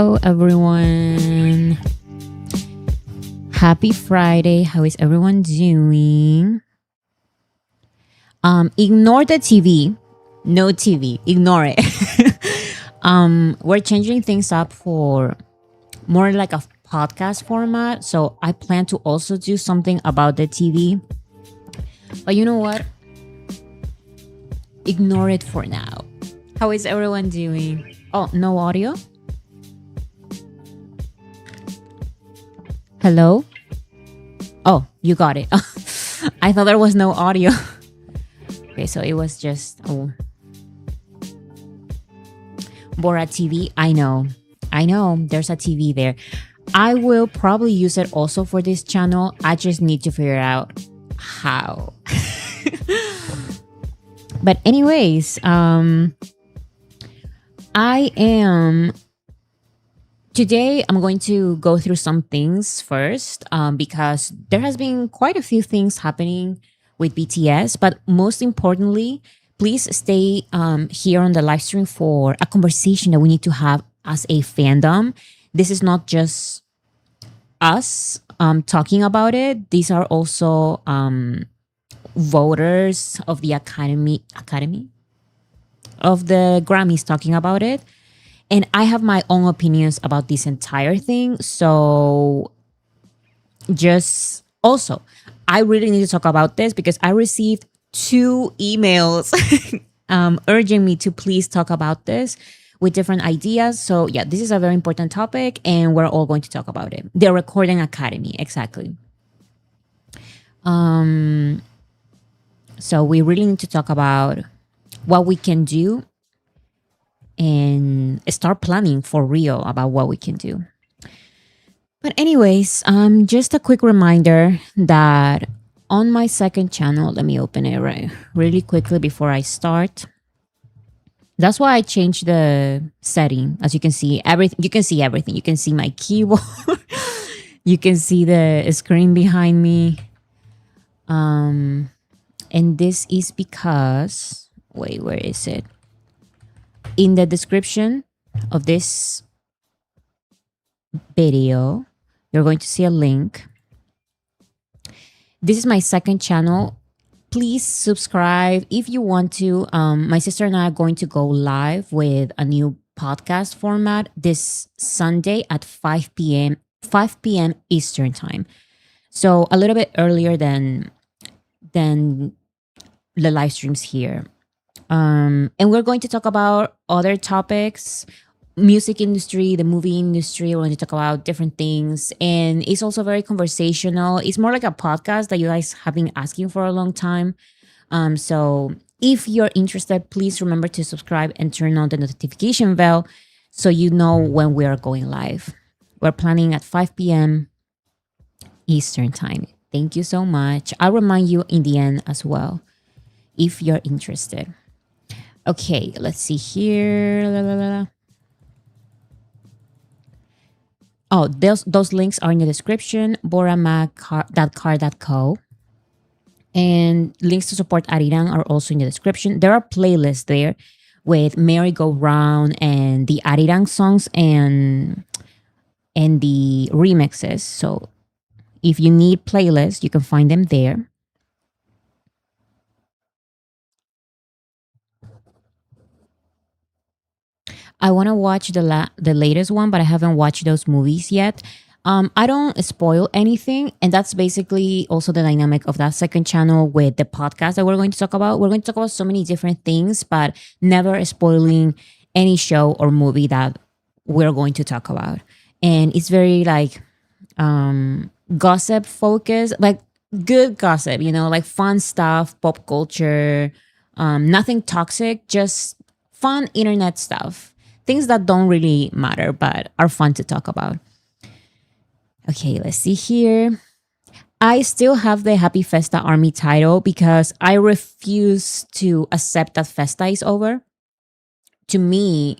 Hello, everyone. Happy Friday. How is everyone doing? Ignore the TV. No TV. Ignore it. We're changing things up for more like a podcast format. So I plan to also do something about the TV. But you know what? Ignore it for now. How is everyone doing? Oh, no audio? Hello? Oh, you got it. I thought there was no audio. Okay, so it was just Bora TV. I know. There's a TV there. I will probably use it also for this channel. I just need to figure out how. But anyways, Today, I'm going to go through some things first because there has been quite a few things happening with BTS. But most importantly, please stay here on the live stream for a conversation that we need to have as a fandom. This is not just us talking about it. These are also voters of the Academy of the Grammys talking about it. And I have my own opinions about this entire thing. So just also, I really need to talk about this because I received 2 emails urging me to please talk about this with different ideas. So yeah, this is a very important topic and we're all going to talk about it. The Recording Academy, exactly. So we really need to talk about what we can do and start planning for real about what we can do. But anyways, just a quick reminder that on my second channel, let me open it really quickly before I start. That's why I changed the setting. As you can see, everything. You can see everything. You can see my keyboard. You can see the screen behind me. And this is because, wait, where is it? In the description of this video, you're going to see a link. This is my second channel. Please subscribe if you want to. My sister and I are going to go live with a new podcast format this Sunday at 5 p.m. Eastern time. So a little bit earlier than the live streams here. And we're going to talk about other topics, music industry, the movie industry. We're going to talk about different things. And it's also very conversational. It's more like a podcast that you guys have been asking for a long time. So if you're interested, please remember to subscribe and turn on the notification bell so you know when we are going live. We're planning at 5 p.m. Eastern time. Thank you so much. I'll remind you in the end as well if you're interested. Okay, let's see here. Oh, those links are in the description, boramag.car.co. And links to support ARIRANG are also in the description. There are playlists there with Merry Go Round and the ARIRANG songs and the remixes. So if you need playlists, you can find them there. I want to watch the latest one, but I haven't watched those movies yet. I don't spoil anything, and that's basically also the dynamic of that second channel with the podcast that we're going to talk about. We're going to talk about so many different things, but never spoiling any show or movie that we're going to talk about. And it's very like gossip focused, like good gossip, like fun stuff, pop culture, nothing toxic, just fun internet stuff. Things that don't really matter, but are fun to talk about. Okay, let's see here. I still have the Happy Festa Army title because I refuse to accept that Festa is over. To me,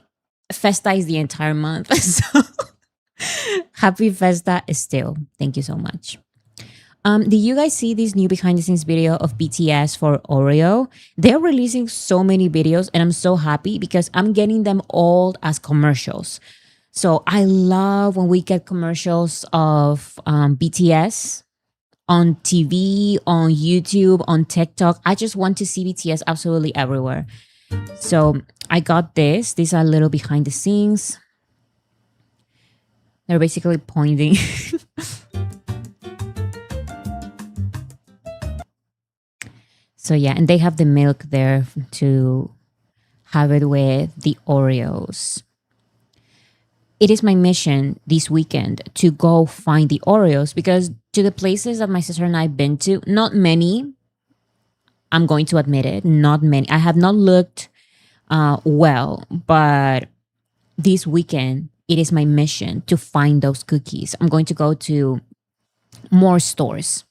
Festa is the entire month. So Happy Festa is still. Thank you so much. Did you guys see this new behind the scenes video of BTS for Oreo? They're releasing so many videos and I'm so happy because I'm getting them all as commercials. So I love when we get commercials of BTS on TV, on YouTube, on TikTok. I just want to see BTS absolutely everywhere. So I got this. These are a little behind the scenes. They're basically pointing. So yeah, and they have the milk there to have it with the Oreos. It is my mission this weekend to go find the Oreos because to the places that my sister and I've been to, not many, I'm going to admit it, not many. I have not looked well, but this weekend, it is my mission to find those cookies. I'm going to go to more stores.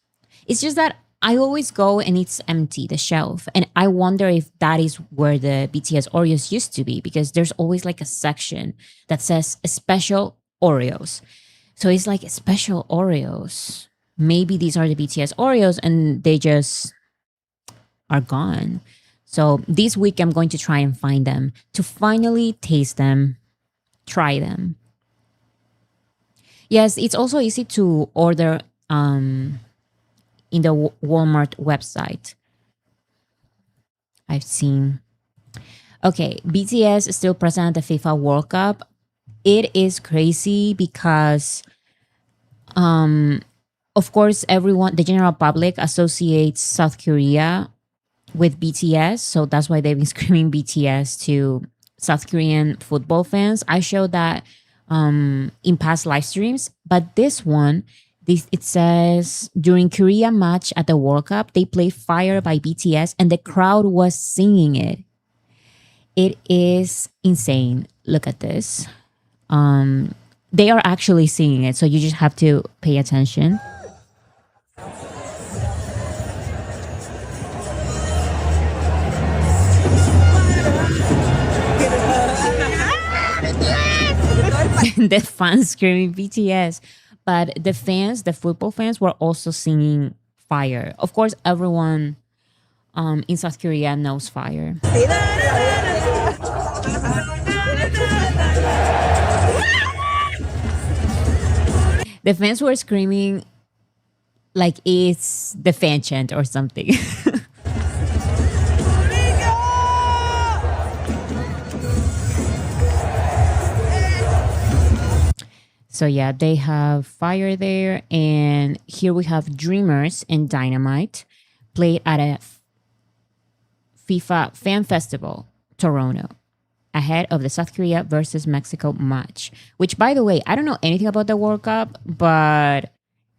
It's just that I always go and it's empty, the shelf. And I wonder if that is where the BTS Oreos used to be because there's always like a section that says special Oreos. So it's like special Oreos. Maybe these are the BTS Oreos and they just are gone. So this week I'm going to try and find them to finally taste them, try them. Yes, it's also easy to order in the Walmart website. I've seen. Okay, BTS is still present at the FIFA World Cup. It is crazy because, of course, everyone, the general public associates South Korea with BTS. So that's why they've been screaming BTS to South Korean football fans. I showed that in past live streams, but this one, it says during Korea match at the World Cup, they played Fire by BTS and the crowd was singing it. It is insane. Look at this. They are actually singing it, so you just have to pay attention. The fans screaming BTS. But the fans, the football fans, were also singing Fire. Of course, everyone in South Korea knows Fire. The fans were screaming like it's the fan chant or something. So yeah, they have Fire there. And here we have Dreamers and Dynamite played at a FIFA Fan Festival, Toronto, ahead of the South Korea versus Mexico match. Which, by the way, I don't know anything about the World Cup, but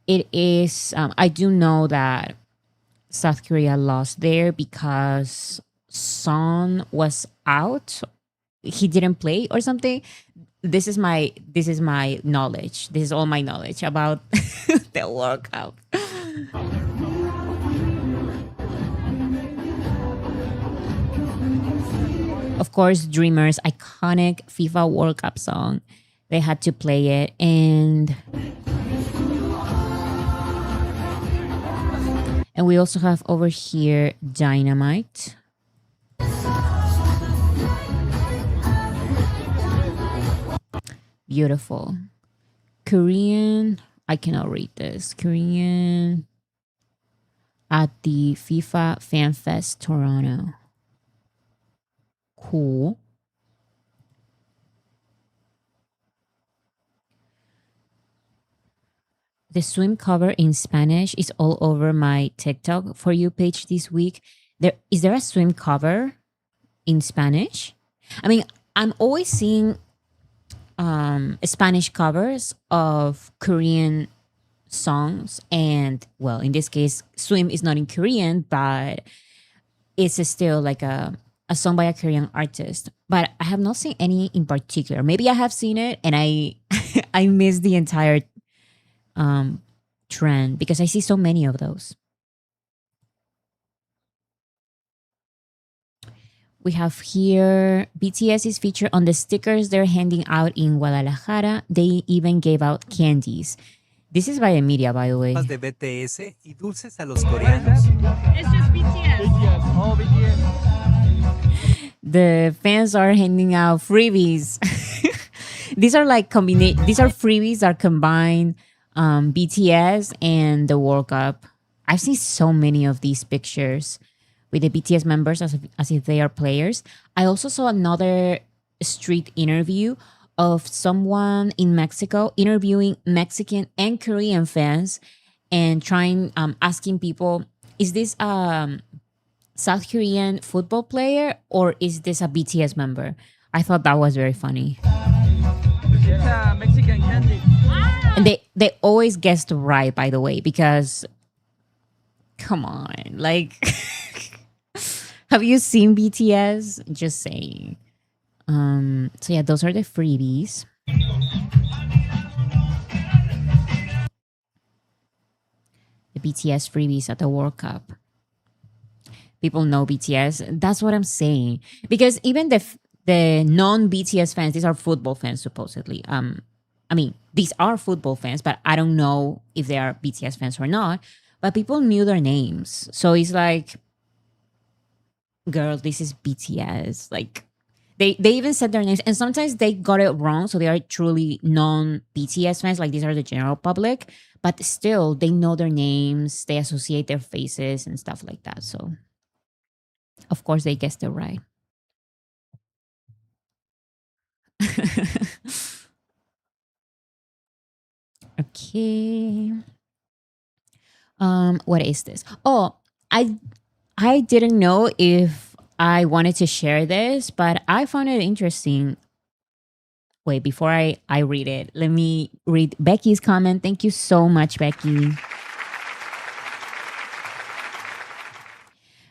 it is, I do know that South Korea lost there because Son was out. He didn't play or something. This is my knowledge. This is all my knowledge about the World Cup. Of course, Dreamers, iconic FIFA World Cup song. They had to play it. And we also have over here Dynamite. Beautiful. Korean, I cannot read this. Korean at the FIFA Fan Fest Toronto. Cool. The swim cover in Spanish is all over my TikTok For You page this week. Is there a swim cover in Spanish? I mean, I'm always seeing Spanish covers of Korean songs, and well, in this case, Swim is not in Korean, but it's still like a song by a Korean artist. But I have not seen any in particular. Maybe I have seen it and I I missed the entire trend because I see so many of those. We have here BTS is featured on the stickers they're handing out in Guadalajara. They even gave out candies. This is by the media, by the way. De BTS y dulces a los coreanos. It's just BTS. Oh, BTS. The fans are handing out freebies. These are like combine. These are freebies that combine BTS and the World Cup. I've seen so many of these pictures with the BTS members as if they are players. I also saw another street interview of someone in Mexico interviewing Mexican and Korean fans and trying asking people, is this South Korean football player or is this a BTS member? I thought that was very funny. It's a Mexican candy. And they always guessed right, by the way, because come on, like have you seen BTS? Just saying. So yeah, those are the freebies. The BTS freebies at the World Cup. People know BTS. That's what I'm saying. Because even the non BTS fans, these are football fans supposedly. I mean, these are football fans, but I don't know if they are BTS fans or not. But people knew their names, so it's like, girl, this is BTS. Like, they even said their names, and sometimes they got it wrong. So they are truly non BTS fans. Like these are the general public, but still they know their names. They associate their faces and stuff like that. So of course they guessed it right. Okay. What is this? Oh, I I didn't know if I wanted to share this, but I found it interesting. Wait, before I read it, let me read Becky's comment. Thank you so much, Becky.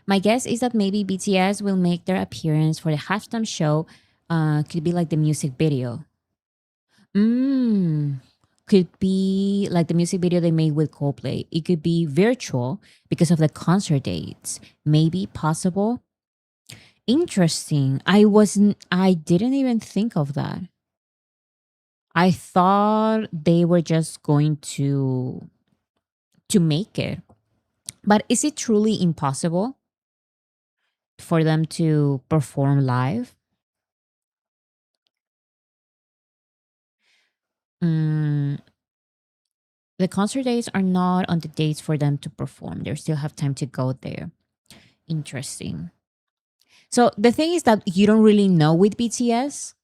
My guess is that maybe BTS will make their appearance for the halftime show. Could be like the music video. Mm, could be like the music video they made with Coldplay. It could be virtual because of the concert dates. Maybe possible. Interesting. I didn't even think of that. I thought they were just going to make it. But is it truly impossible for them to perform live? Mm, the concert dates are not on the dates for them to perform. They still have time to go there. Interesting. So the thing is that you don't really know with BTS.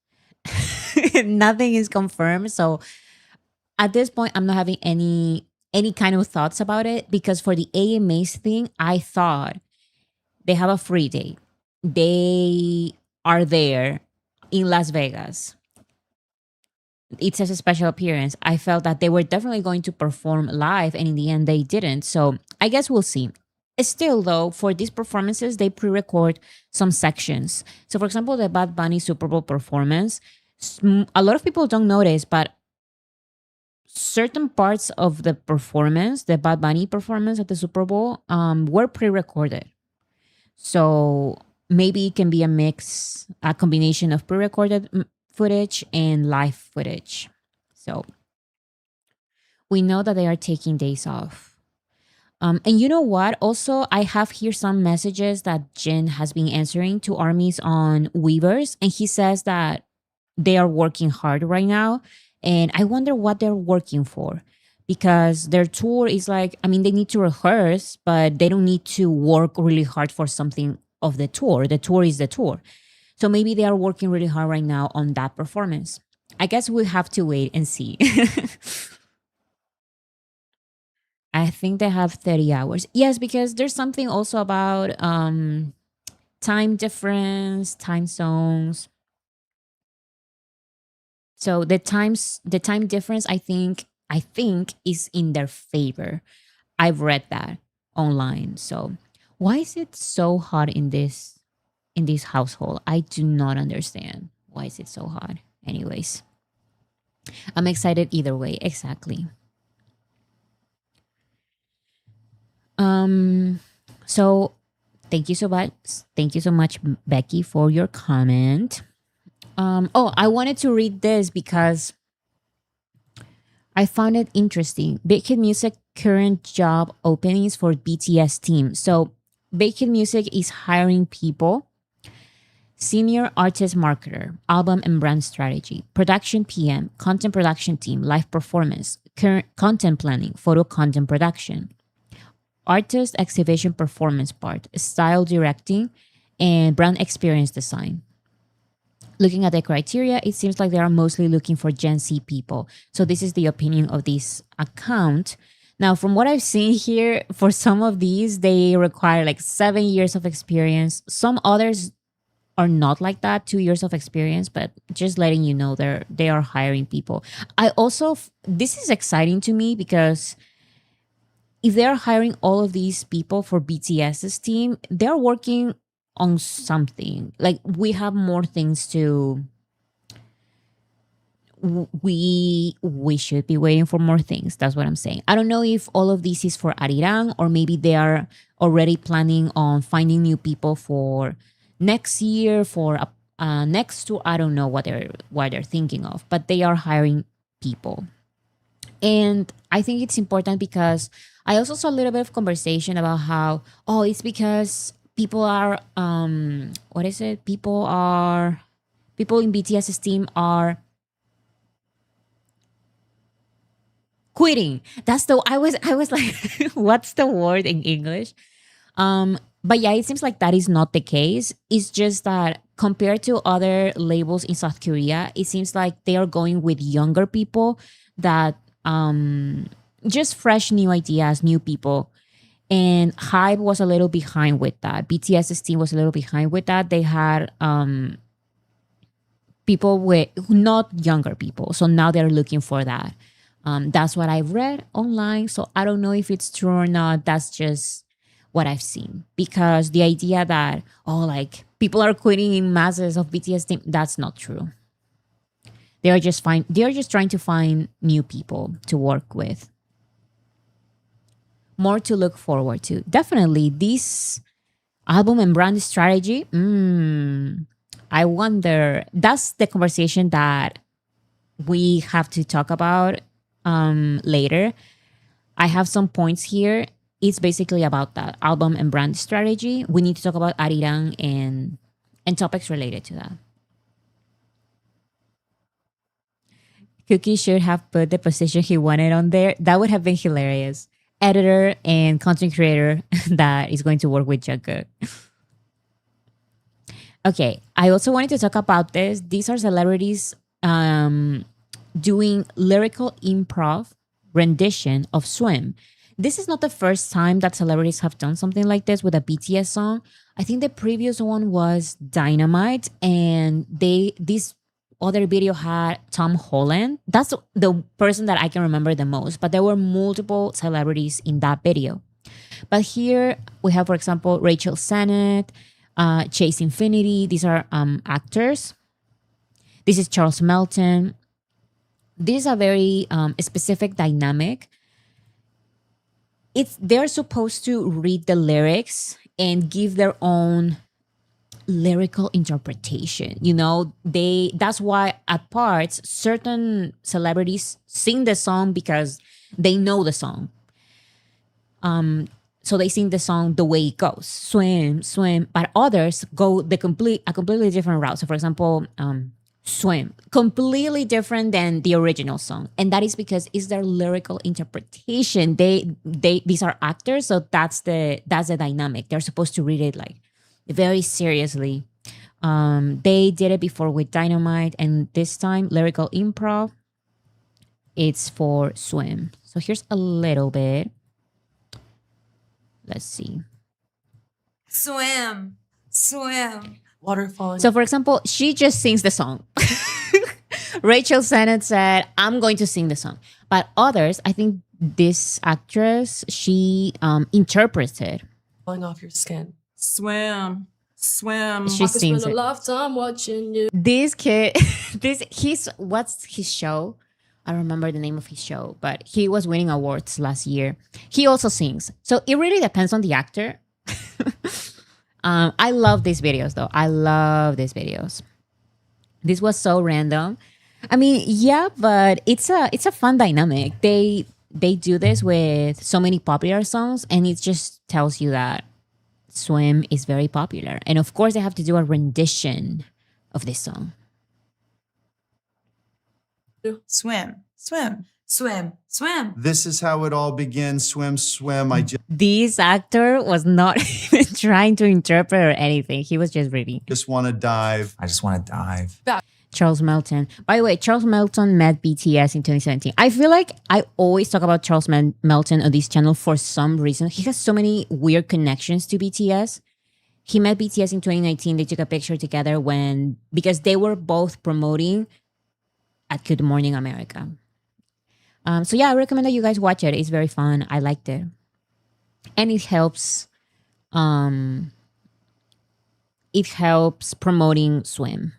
Nothing is confirmed. So at this point, I'm not having any kind of thoughts about it because for the AMAs thing, I thought they have a free day. They are there in Las Vegas. It says a special appearance. I felt that they were definitely going to perform live, and in the end, they didn't. So I guess we'll see. Still, though, for these performances, they pre record some sections. So, for example, the Bad Bunny Super Bowl performance, a lot of people don't notice, but certain parts of the performance, the Bad Bunny performance at the Super Bowl, were pre recorded. So maybe it can be a mix, a combination of pre-recorded footage and live footage. So we know that they are taking days off. And you know what? Also, I have here some messages that Jin has been answering to armies on Weverse, and he says that they are working hard right now. And I wonder what they're working for because their tour is like, I mean, they need to rehearse, but they don't need to work really hard for something of the tour. The tour is the tour. So maybe they are working really hard right now on that performance. I guess we'll have to wait and see. I think they have 30 hours. Yes, because there's something also about time difference, time zones. So the time difference I think is in their favor. I've read that online. So why is it so hot in this household? I do not understand. Why is it so hot? Anyways, I'm excited either way. Exactly. So thank you so much. Thank you so much, Becky, for your comment. Oh, I wanted to read this because I found it interesting. Big Hit Music current job openings for BTS team. So Big Hit Music is hiring people Senior artist marketer, album and brand strategy, production PM, content production team, live performance, current content planning, photo content production, artist exhibition performance part, style directing, and brand experience design. Looking at the criteria, it seems like they are mostly looking for Gen Z people. So this is the opinion of this account. Now, from what I've seen here, for some of these, they require like 7 years of experience. Some others are not like that, 2 years of experience, but just letting you know they are hiring people. I also this is exciting to me because if they're hiring all of these people for BTS's team, they're working on something. Like we have more things to we should be waiting for more things. That's what I'm saying. I don't know if all of this is for ARIRANG or maybe they are already planning on finding new people for next year, for next tour. I don't know what they're thinking of, but they are hiring people. And I think it's important because I also saw a little bit of conversation about how, oh, it's because people are what is it? People in BTS's team are quitting. That's the I was like, what's the word in English? But yeah, it seems like that is not the case. It's just that compared to other labels in South Korea, it seems like they are going with younger people that just fresh new ideas, new people. And Hype was a little behind with that. BTS's team was a little behind with that. They had people with not younger people. So now they're looking for that. That's what I've read online. So I don't know if it's true or not. That's just what I've seen. Because the idea that, oh, like people are quitting in masses of BTS team, that's not true. They are just trying to find new people to work with. More to look forward to. Definitely this album and brand strategy. I wonder, that's the conversation that we have to talk about later. I have some points here. It's basically about that album and brand strategy. We need to talk about ARIRANG and topics related to that. Cookie should have put the position he wanted on there. That would have been hilarious. Editor and content creator that is going to work with Jungkook. Okay, I also wanted to talk about this. These are celebrities doing lyrical improv rendition of Swim. This is not the first time that celebrities have done something like this with a BTS song. I think the previous one was Dynamite, and this other video had Tom Holland. That's the person that I can remember the most, but there were multiple celebrities in that video. But here we have, for example, Rachel Sennett, Chase Infinity. These are actors. This is Charles Melton. This is a very specific dynamic. They're supposed to read the lyrics and give their own lyrical interpretation. You know, that's why at parts certain celebrities sing the song because they know the song. So they sing the song the way it goes, swim, swim. But others go a completely different route. So for example, Swim, completely different than the original song, and that is because it's their lyrical interpretation. These are actors, so that's the dynamic. They're supposed to read it like very seriously. They did it before with Dynamite, and this time lyrical improv. It's for Swim. So here's a little bit. Let's see. Swim, swim. Waterfall. So, for example, she just sings the song. Rachel Sennett said, I'm going to sing the song. But others, I think this actress, she interprets it. Falling off your skin. Swim, swim. She sings a it. lifetime watching you. This kid, what's his show? I don't remember the name of his show, but he was winning awards last year. He also sings. So it really depends on the actor. I love these videos though. I love these videos. This was so random. I mean, yeah, but it's a fun dynamic. They do this with so many popular songs, and it just tells you that Swim is very popular. And of course, they have to do a rendition of this song. Swim, swim, swim, swim. This is how it all begins. Swim, swim. I This actor was not even trying to interpret or anything. He was just reading. just want to dive. I just want to dive. Charles Melton. By the way, Charles Melton met BTS in 2017. I feel like I always talk about Charles Melton on this channel for some reason. He has so many weird connections to BTS. He met BTS in 2019. They took a picture together because they were both promoting at Good Morning America. So yeah, I recommend that you guys watch it. It's very fun. I liked it. And it helps promoting Swim.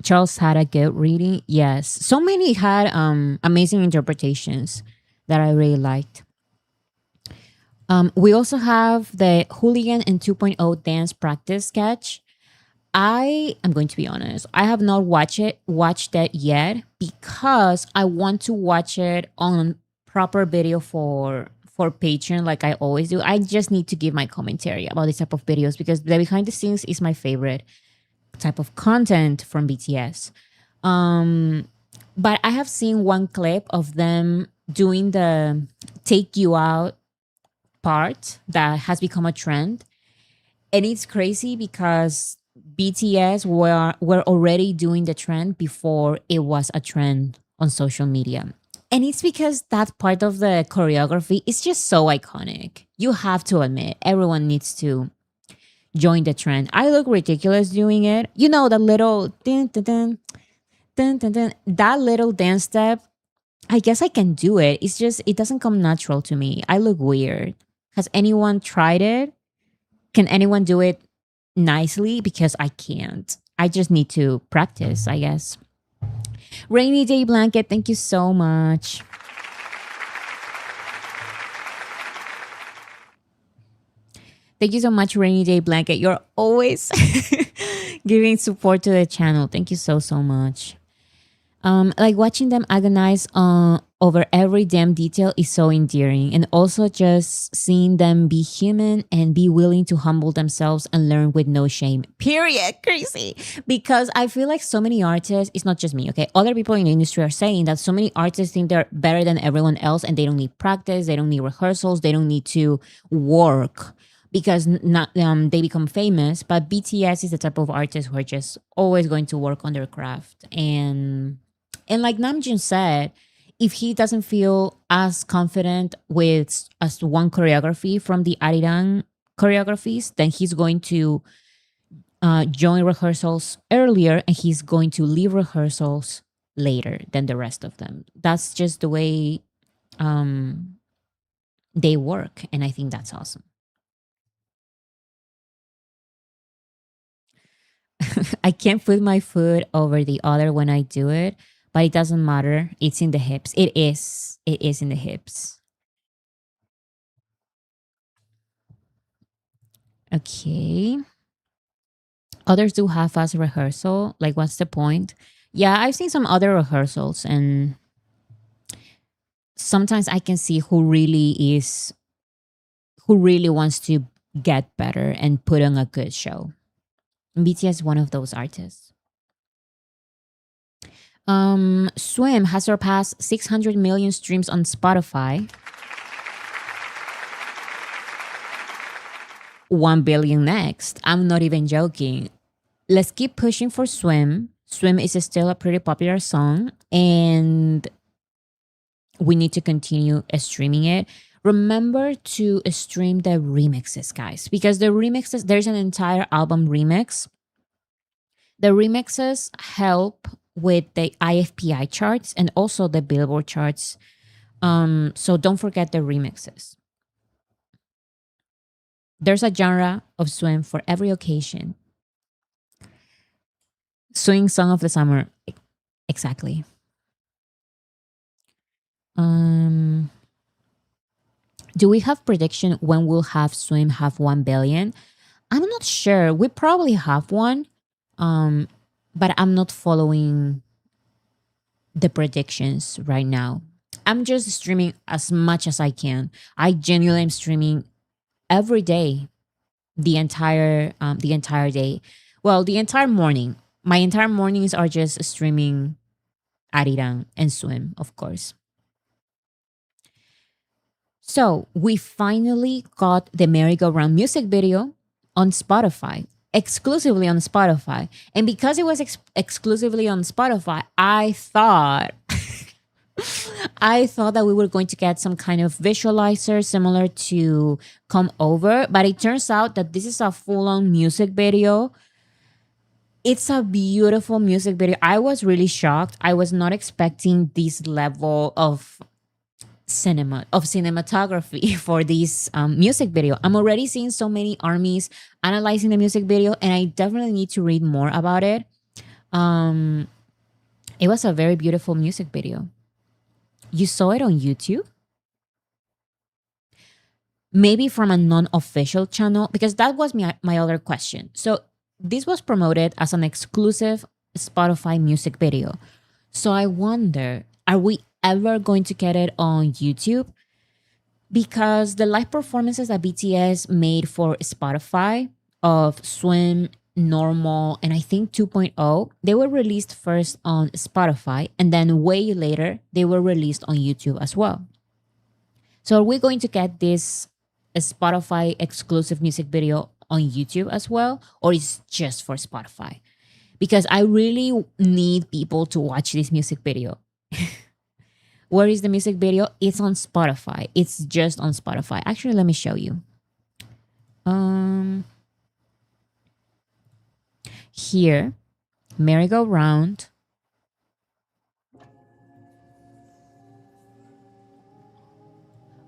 Charles had a good reading. Yes. So many had amazing interpretations that I really liked. We also have the Hooligan and 2.0 dance practice sketch. I am going to be honest. I have not watched it yet because I want to watch it on proper video for Patreon like I always do. I just need to give my commentary about this type of videos because the behind the scenes is my favorite type of content from BTS. But I have seen one clip of them doing the Take You Out part that has become a trend. And it's crazy because BTS were already doing the trend before it was a trend on social media. And it's because that part of the choreography is just so iconic. You have to admit, everyone needs to join the trend. I look ridiculous doing it. You know, the little dun, dun, dun, dun, dun, dun, that little dance step. I guess I can do it. It's just, it doesn't come natural to me. I look weird. Has anyone tried it? Can anyone do it nicely? Because I can't. I just need to practice, I guess. Rainy Day Blanket, thank you so much. Thank you so much, Rainy Day Blanket. You're always giving support to the channel. Thank you so, so much. Like watching them agonize over every damn detail is so endearing. And also just seeing them be human and be willing to humble themselves and learn with no shame. Period. Crazy. Because I feel like so many artists, it's not just me, okay? Other people in the industry are saying that so many artists think they're better than everyone else and they don't need practice, they don't need rehearsals, they don't need to work because they become famous. But BTS is the type of artist who are just always going to work on their craft. And like Namjoon said, if he doesn't feel as confident with as one choreography from the ARIRANG choreographies, then he's going to join rehearsals earlier and he's going to leave rehearsals later than the rest of them. That's just the way they work. And I think that's awesome. I can't put my foot over the other when I do it, but it doesn't matter. It's in the hips. It is in the hips. Okay. Others do half-ass rehearsal. Like, what's the point? Yeah, I've seen some other rehearsals, and sometimes I can see who really wants to get better and put on a good show. BTS is one of those artists. Swim has surpassed 600 million streams on Spotify. 1 billion next. I'm not even joking. Let's keep pushing for Swim. Swim is still a pretty popular song, and we need to continue streaming it. Remember to stream the remixes, guys, because the remixes, there's an entire album remix. The remixes help with the IFPI charts and also the Billboard charts. So don't forget the remixes. There's a genre of Swim for every occasion. Swing song of the summer. Exactly. Do we have prediction when we'll have Swim have 1 billion? I'm not sure. We probably have one. But I'm not following the predictions right now. I'm just streaming as much as I can. I genuinely am streaming every day, the entire day. Well, the entire morning. My entire mornings are just streaming ARIRANG and Swim, of course. So we finally got the merry-go-round music video on Spotify, exclusively on Spotify. And because it was exclusively on Spotify, I thought I thought that we were going to get some kind of visualizer similar to Come Over, but it turns out that this is a full-on music video. It's a beautiful music video. I was really shocked. I was not expecting this level of cinematography for this music video. I'm already seeing so many armies analyzing the music video, and I definitely need to read more about it. It was a very beautiful music video. You saw it on YouTube? Maybe from a non-official channel, because that was my other question. So this was promoted as an exclusive Spotify music video. So I wonder, are we ever going to get it on YouTube? Because the live performances that BTS made for Spotify of Swim, Normal, and I think 2.0, they were released first on Spotify, and then way later, they were released on YouTube as well. So are we going to get this Spotify exclusive music video on YouTube as well, or is it just for Spotify? Because I really need people to watch this music video. Where is the music video? It's on Spotify. It's just on Spotify. Actually, let me show you. Here, merry-go-round.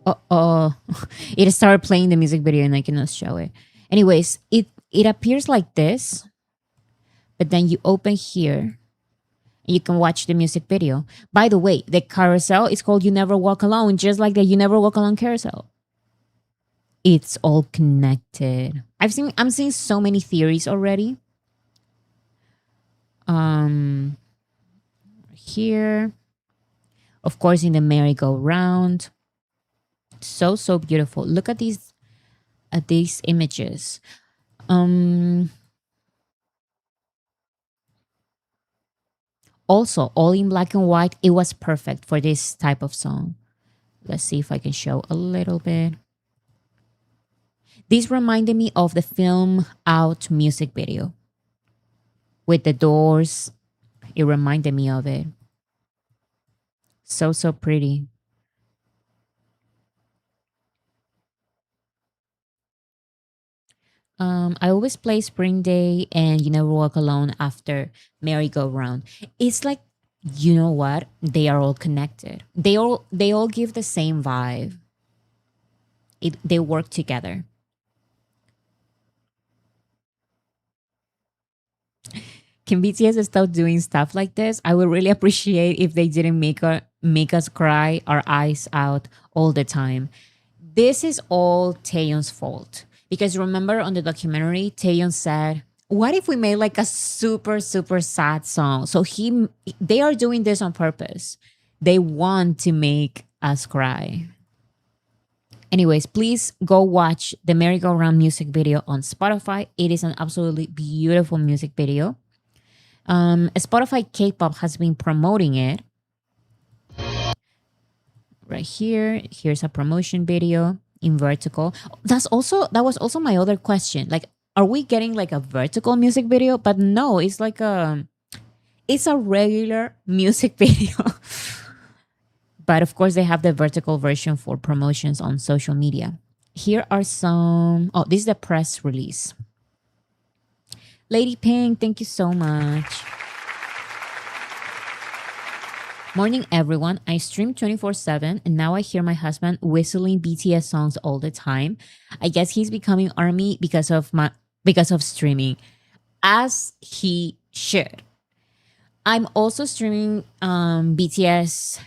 Oh, it started playing the music video and I cannot show it. Anyways, it appears like this, but then you open here and you can watch the music video. By the way, the carousel is called You Never Walk Alone, just like the You Never Walk Alone carousel. It's all connected. I'm seeing so many theories already. Here, of course, in the merry-go-round. So beautiful. Look at these images. Also, all in black and white. It was perfect for this type of song. Let's see if I can show a little bit. This reminded me of the Film Out music video with the doors. It reminded me of it. So pretty. I always play Spring Day and You Never Walk Alone after merry-go-round. It's like, you know what? They are all connected. They all give the same vibe. They work together. Can BTS stop doing stuff like this? I would really appreciate if they didn't make us cry our eyes out all the time. This is all Taeyeon's fault. Because remember on the documentary, Taeyeon said, what if we made like a super sad song? So they are doing this on purpose. They want to make us cry. Anyways, please go watch the merry-go-round music video on Spotify. It is an absolutely beautiful music video. Spotify K-pop has been promoting it. Right here. Here's a promotion video in vertical. That was also my other question. Like, are we getting like a vertical music video? But no, it's like it's a regular music video. But of course, they have the vertical version for promotions on social media. Here are some. Oh, this is the press release. Lady Pink, thank you so much. Morning, everyone. I stream 24/7, and now I hear my husband whistling BTS songs all the time. I guess he's becoming ARMY because of streaming, as he should. I'm also streaming BTS.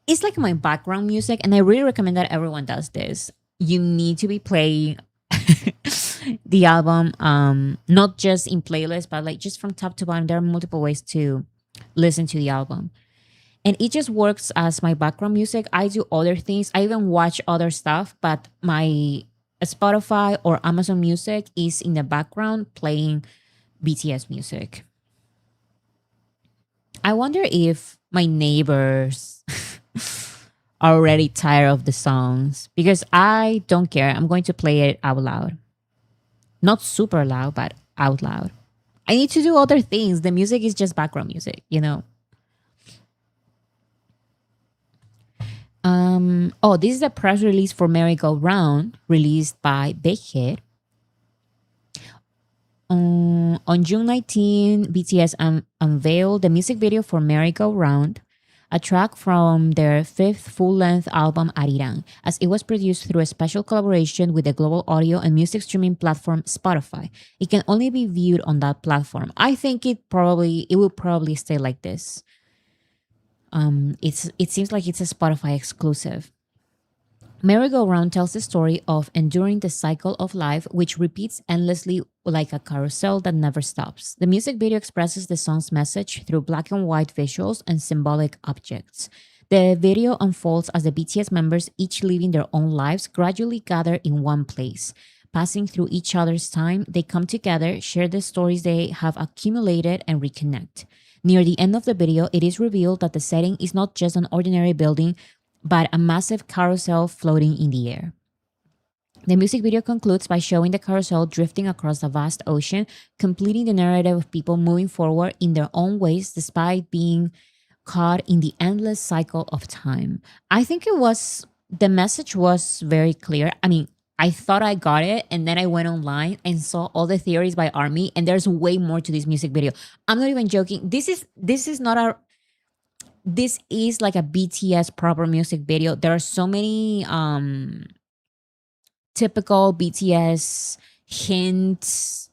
It's like my background music, and I really recommend that everyone does this. You need to be playing the album, not just in playlists, but like just from top to bottom. There are multiple ways to listen to the album. and it just works as my background music. I do other things. I even watch other stuff, but my Spotify or Amazon Music is in the background playing BTS music. I wonder if my neighbors are already tired of the songs because I don't care. I'm going to play it out loud. Not super loud, but out loud. I need to do other things. The music is just background music, you know? Oh, this is a press release for Merry-Go-Round released by Big Hit. On June 19, BTS unveiled the music video for Merry-Go-Round, a track from their fifth full-length album ARIRANG, as it was produced through a special collaboration with the global audio and music streaming platform Spotify. It can only be viewed on that platform. I think it will probably stay like this. It seems like it's a Spotify exclusive. Merry-Go-Round tells the story of enduring the cycle of life, which repeats endlessly like a carousel that never stops. The music video expresses the song's message through black and white visuals and symbolic objects. The video unfolds as the BTS members, each living their own lives, gradually gather in one place. Passing through each other's time, they come together, share the stories they have accumulated, and reconnect. Near the end of the video, it is revealed that the setting is not just an ordinary building, but a massive carousel floating in the air. The music video concludes by showing the carousel drifting across a vast ocean, completing the narrative of people moving forward in their own ways despite being caught in the endless cycle of time. I think the message was very clear. I mean, I thought I got it, and then I went online and saw all the theories by Army, and there's way more to this music video. I'm not even joking. This is like a BTS proper music video. There are so many typical BTS hints,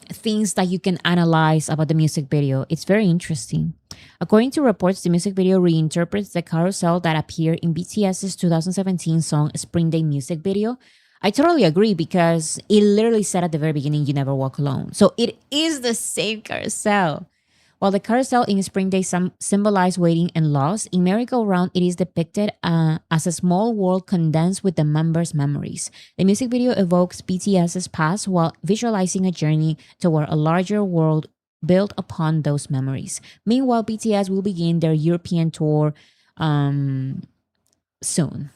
things that you can analyze about the music video. It's very interesting. According to reports, the music video reinterprets the carousel that appeared in BTS's 2017 song Spring Day music video. I totally agree because it literally said at the very beginning, "You never walk alone." So it is the same carousel. While the carousel in Spring Day symbolize waiting and loss, in Merry-Go-Round it is depicted as a small world condensed with the members' memories. The music video evokes BTS's past while visualizing a journey toward a larger world built upon those memories. Meanwhile, BTS will begin their European tour soon.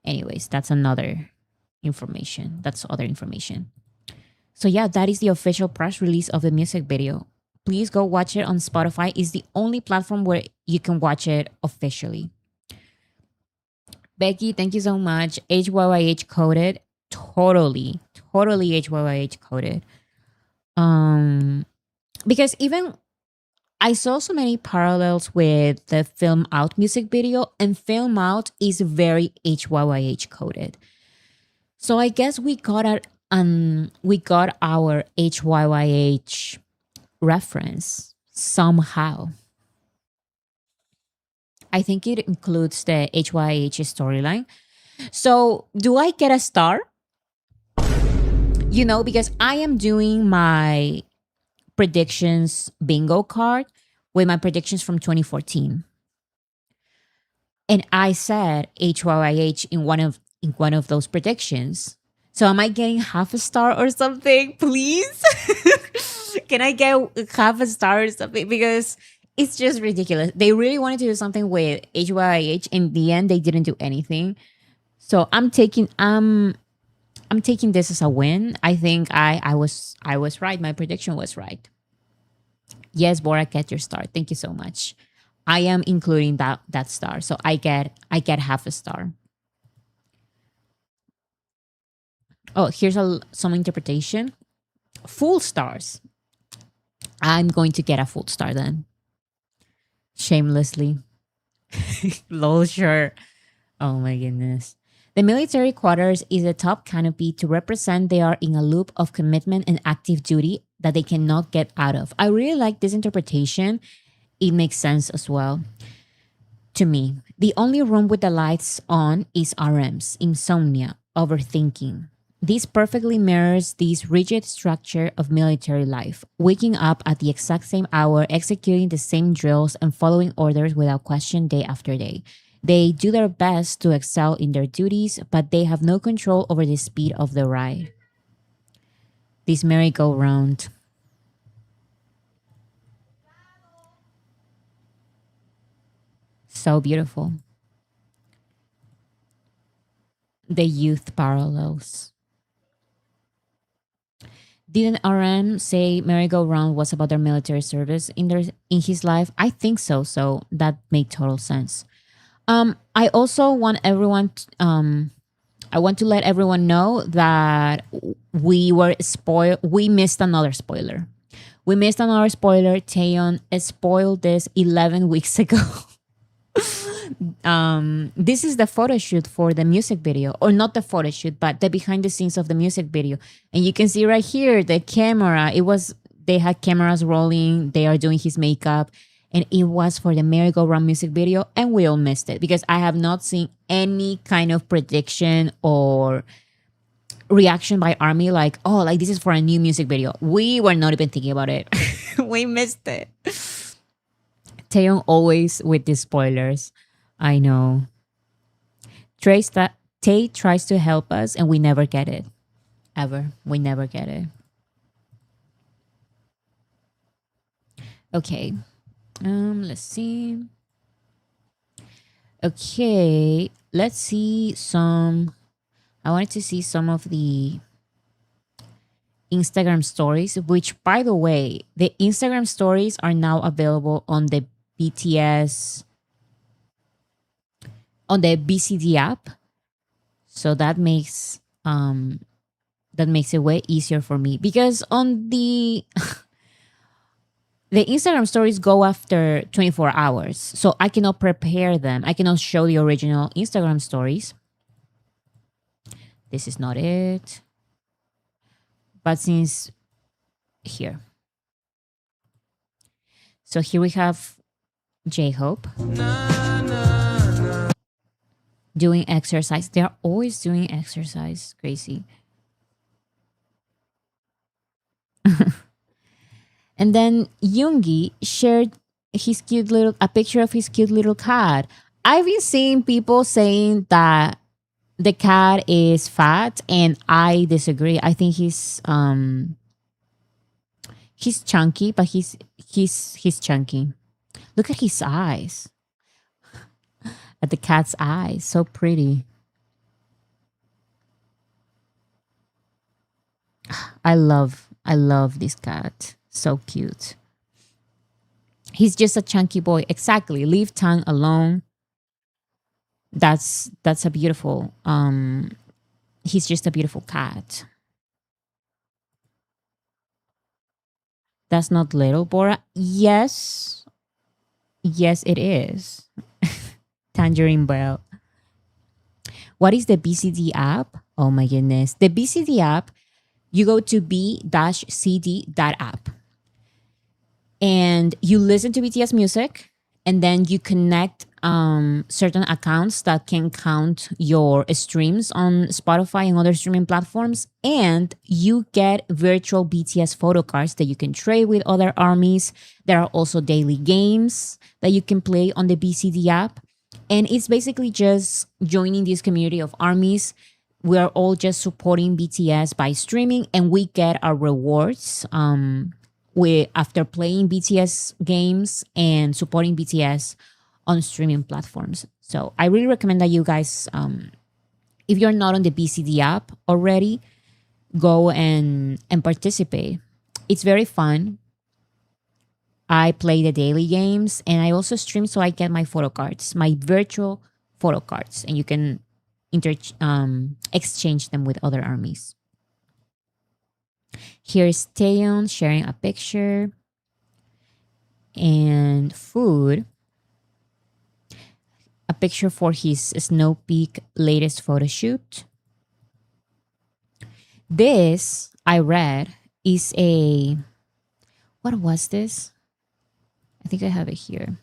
Anyways, that's other information. So yeah, that is the official press release of the music video. Please go watch it on Spotify. It's the only platform where you can watch it officially. Becky, thank you so much. HYYH coded. Totally HYYH coded. Because even I saw so many parallels with the Film Out music video, and Film Out is very HYYH coded. So I guess we got our HYYH reference somehow. I think it includes the HYH storyline. So do I get a star? Because I am doing my predictions bingo card with my predictions from 2014. And I said HYH in one of those predictions. So am I getting half a star or something? Please? Can I get half a star or something? Because it's just ridiculous. They really wanted to do something with HYH. In the end, they didn't do anything. So I'm taking this as a win. I think I was right. My prediction was right. Yes, Bora, get your star. Thank you so much. I am including that star. So I get half a star. Oh, here's some interpretation. Full stars. I'm going to get a full star then. Shamelessly. Lol, sure. Oh my goodness. The military quarters is a top canopy to represent they are in a loop of commitment and active duty that they cannot get out of. I really like this interpretation. It makes sense as well. To me, the only room with the lights on is RM's insomnia, overthinking. This perfectly mirrors this rigid structure of military life, waking up at the exact same hour, executing the same drills, and following orders without question day after day. They do their best to excel in their duties, but they have no control over the speed of the ride. This merry-go-round. So beautiful. The youth parallels. Didn't RM say merry-go-round was about their military service in his life? I think so. So that made total sense. I also want everyone. I want to let everyone know that we were spoiled. We missed another spoiler. We missed another spoiler. Taeyeon spoiled this 11 weeks ago. This is the photo shoot for the music video, or not the photo shoot, but the behind the scenes of the music video. And you can see right here the camera. They had cameras rolling. They are doing his makeup, and it was for the merry-go-round music video, and we all missed it because I have not seen any kind of prediction or reaction by Army like, oh, like this is for a new music video. We were not even thinking about it. We missed it. Taeyeon always with these spoilers. I know. Tay tries to help us and we never get it. Ever. We never get it. Okay. Let's see. Okay. Let's see some. I wanted to see some of the Instagram stories, which, by the way, the Instagram stories are now available on the BTS, on the BCD app. So that makes it way easier for me because on the Instagram stories go after 24 hours. So I cannot prepare them. I cannot show the original Instagram stories. This is not it. But since here. So here we have J-Hope doing exercise. They're always doing exercise. Crazy. And then Yoongi shared a picture of his cute little cat. I've been seeing people saying that the cat is fat, and I disagree. I think he's chunky, but he's chunky. Look at his eyes. At the cat's eyes, so pretty. I love this cat. So cute. He's just a chunky boy. Exactly. Leave tongue alone. That's a beautiful. He's just a beautiful cat. That's not little Bora. Yes, it is. Tangerine Bell. What is the BCD app? Oh my goodness. The BCD app, you go to b-cd.app and you listen to BTS music, and then you connect certain accounts that can count your streams on Spotify and other streaming platforms, and you get virtual BTS photo cards that you can trade with other armies. There are also daily games that you can play on the BCD app, and it's basically just joining this community of armies. We are all just supporting BTS by streaming, and we get our rewards after playing BTS games and supporting BTS on streaming platforms. So I really recommend that you guys, if you're not on the BCD app already, go and participate. It's very fun. I play the daily games, and I also stream, so I get my photo cards, my virtual photo cards, and you can exchange them with other armies. Here's Taeyeon sharing a picture and food. A picture for his Snow Peak latest photo shoot. This, I read, is what was this? I think I have it here.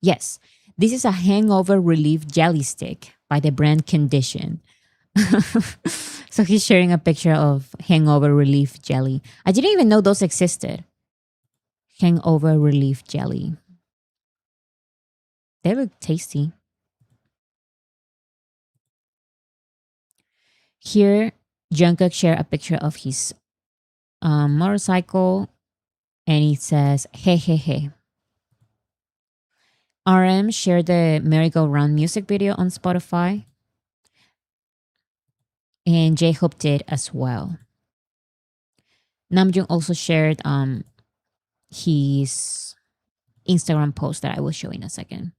Yes, this is a hangover relief jelly stick by the brand Condition. So he's sharing a picture of hangover relief jelly. I didn't even know those existed. Hangover relief jelly. They look tasty. Here, Jungkook shared a picture of his motorcycle, and it says, hey, hey, hey. RM shared the merry-go-round music video on Spotify, and J-Hope did as well. Namjoon also shared his Instagram post that I will show in a second.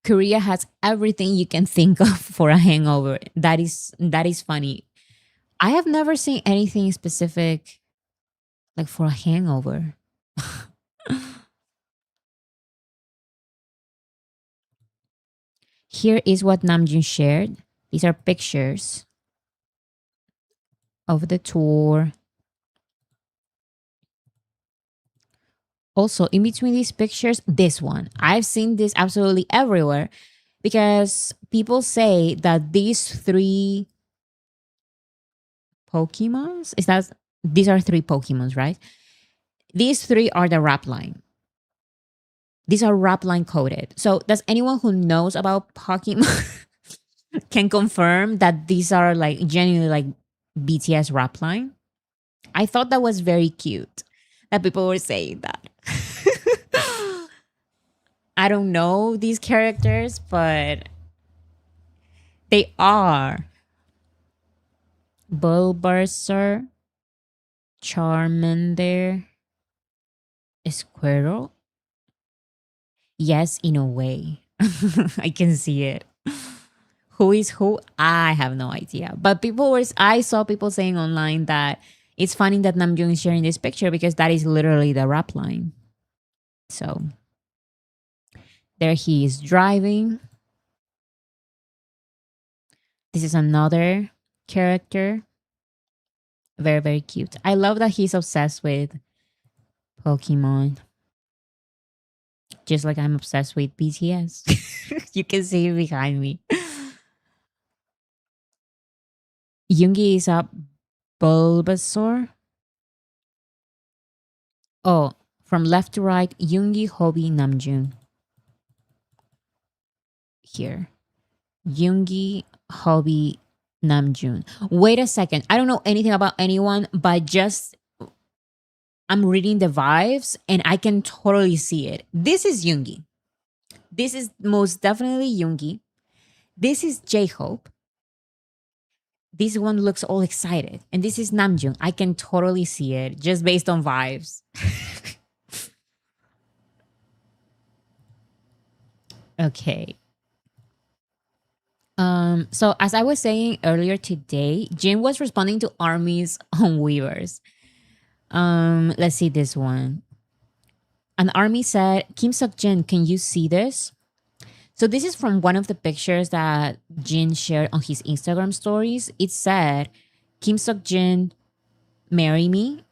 Korea has everything you can think of for a hangover. That is funny. I have never seen anything specific like for a hangover. Here is what Namjoon shared. These are pictures of the tour. Also, in between these pictures, this one. I've seen this absolutely everywhere because people say that these three Pokemons, these are three Pokemons, right? These three are the rap line. These are rap line coded. So does anyone who knows about Pokemon can confirm that these are like genuinely like BTS rap line? I thought that was very cute that people were saying that. I don't know these characters, but they are Bulbasaur, Charmander, Squirrel. Yes, in a way. I can see it. Who is who? I have no idea. But I saw people saying online that it's funny that Namjoon is sharing this picture because that is literally the rap line. So there he is driving. This is another character. Very, very cute. I love that he's obsessed with Pokemon. Just like I'm obsessed with BTS. You can see it behind me. Yoongi is a Bulbasaur. Oh, from left to right, Yoongi, Hobi, Namjoon. Here. Yoongi, Hobi, Namjoon. Wait a second. I don't know anything about anyone, but just I'm reading the vibes and I can totally see it. This is Yoongi. This is most definitely Yoongi. This is J-Hope. This one looks all excited. And this is Namjoon. I can totally see it just based on vibes. Okay. So as I was saying earlier today, Jin was responding to armies on Weverse. Let's see this one. An army said, Kim Seok-jin, can you see this? So this is from one of the pictures that Jin shared on his Instagram stories. It said, Kim Seok-jin, marry me.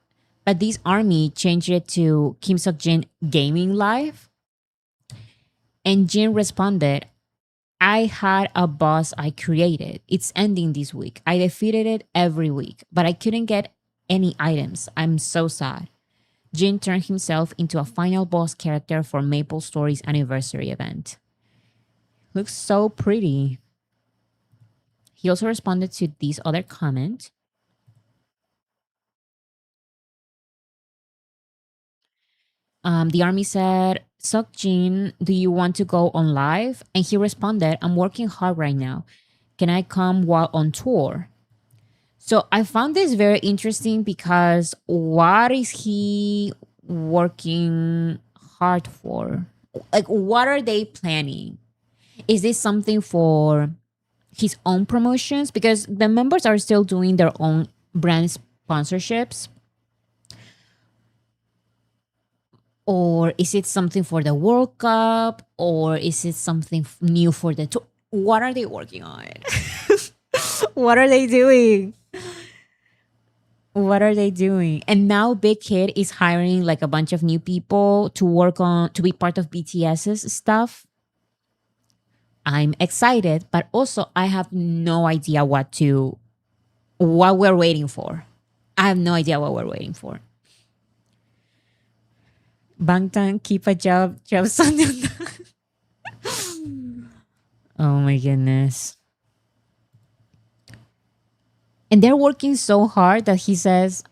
But this army changed it to Kim Seok-jin gaming live. And Jin responded, I had a boss I created. It's ending this week. I defeated it every week, but I couldn't get any items. I'm so sad. Jin turned himself into a final boss character for Maple Story's anniversary event. Looks so pretty. He also responded to this other comment. The army said, Seok-jin, do you want to go on live? And he responded, I'm working hard right now. Can I come while on tour? So I found this very interesting because what is he working hard for? Like, what are they planning? Is this something for his own promotions? Because the members are still doing their own brand sponsorships. Or is it something for the World Cup? Or is it something new for the tour? What are they working on? What are they doing? What are they doing? And now Big Hit is hiring like a bunch of new people to work on, to be part of BTS's stuff. I'm excited, but also I have no idea what we're waiting for. I have no idea what we're waiting for. Bangtan, keep a job Sunday. Oh my goodness. And they're working so hard that he says,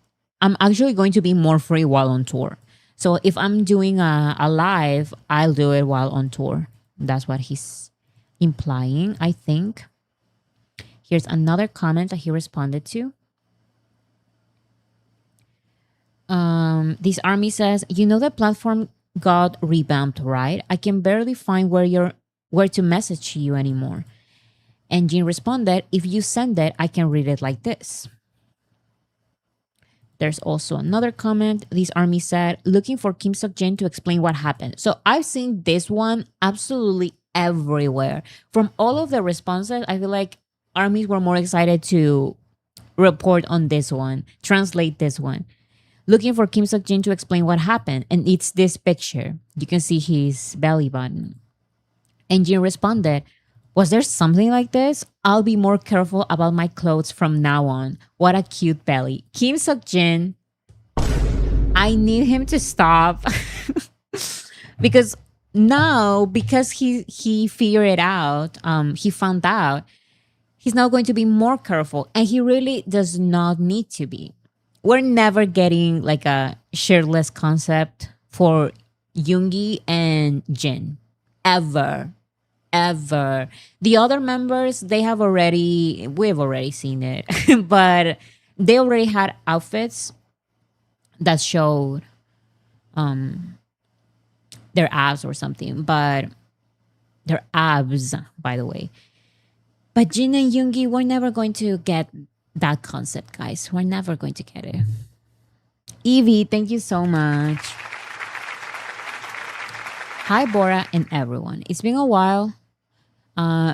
I'm actually going to be more free while on tour. So if I'm doing a live, I'll do it while on tour. That's what he's implying, I think. Here's another comment that he responded to. This army says, you know the platform got revamped, right? I can barely find where to message you anymore. And Jin responded, if you send it, I can read it like this. There's also another comment. This army said, looking for Kim Seok-jin to explain what happened. So I've seen this one absolutely everywhere. From all of the responses, I feel like armies were more excited to report on this one, translate this one. Looking for Kim Seok-jin to explain what happened. And it's this picture. You can see his belly button. And Jin responded, was there something like this? I'll be more careful about my clothes from now on. What a cute belly. Kim Seok-jin, I need him to stop. Because now, because he figured it out, he found out, he's now going to be more careful. And he really does not need to be. We're never getting like a shirtless concept for Yoongi and Jin. Ever. The other members, we've already seen it. But they already had outfits that showed their abs or something. But their abs, by the way. But Jin and Yoongi, we're never going to get that concept, guys. We're never going to get it. Evie, thank you so much. Hi, Bora and everyone. It's been a while.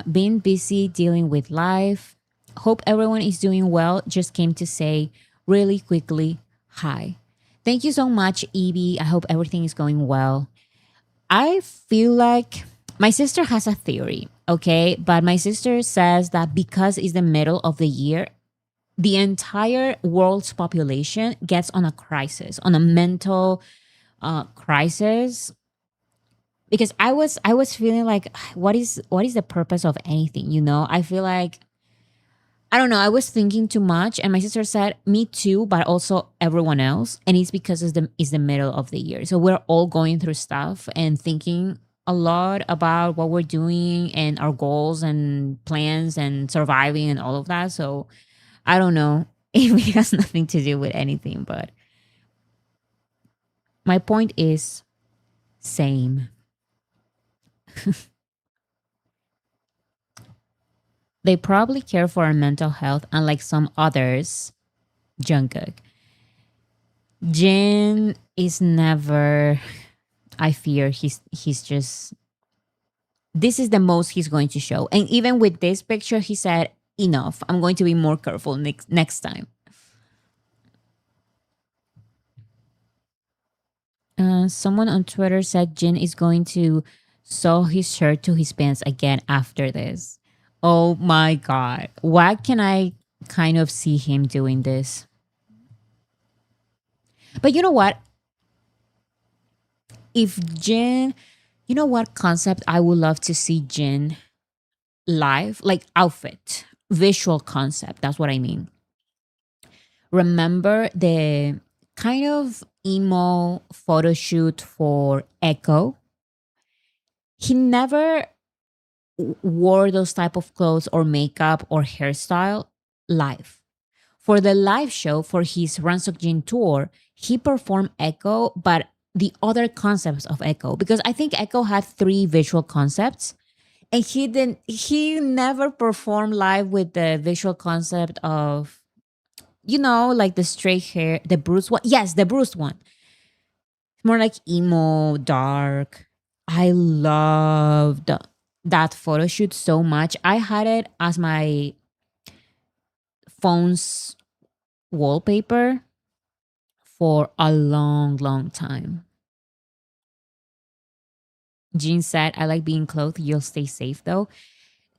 Been busy dealing with life. Hope everyone is doing well. Just came to say really quickly, hi. Thank you so much, Evie. I hope everything is going well. I feel like my sister has a theory, okay? But my sister says that because it's the middle of the year, the entire world's population gets on a crisis, on a mental crisis. Because I was feeling like, what is the purpose of anything? You know, I feel like, I don't know. I was thinking too much, and my sister said, "Me too," but also everyone else. And it's because it's the middle of the year, so we're all going through stuff and thinking a lot about what we're doing and our goals and plans and surviving and all of that. So I don't know if it has nothing to do with anything, but my point is same. They probably care for our mental health, unlike some others. Jungkook. Jin is never. I fear he's just. This is the most he's going to show, and even with this picture, he said, "Enough. I'm going to be more careful next time." Someone on Twitter said Jin is going to sew his shirt to his pants again after this. Oh my God. Why can I kind of see him doing this? But you know what? If Jin, you know what concept I would love to see Jin live? Like outfit, visual concept. That's what I mean. Remember the kind of emo photo shoot for Echo? He never wore those type of clothes or makeup or hairstyle live. For the live show for his Ran Seok-jin tour, he performed Echo, but the other concepts of Echo, because I think Echo had 3 visual concepts, and he never performed live with the visual concept of, like the straight hair, the bruised one. Yes, the bruised one. More like emo, dark. I loved that photo shoot so much. I had it as my phone's wallpaper for a long, long time. Jean said, I like being clothed. You'll stay safe though.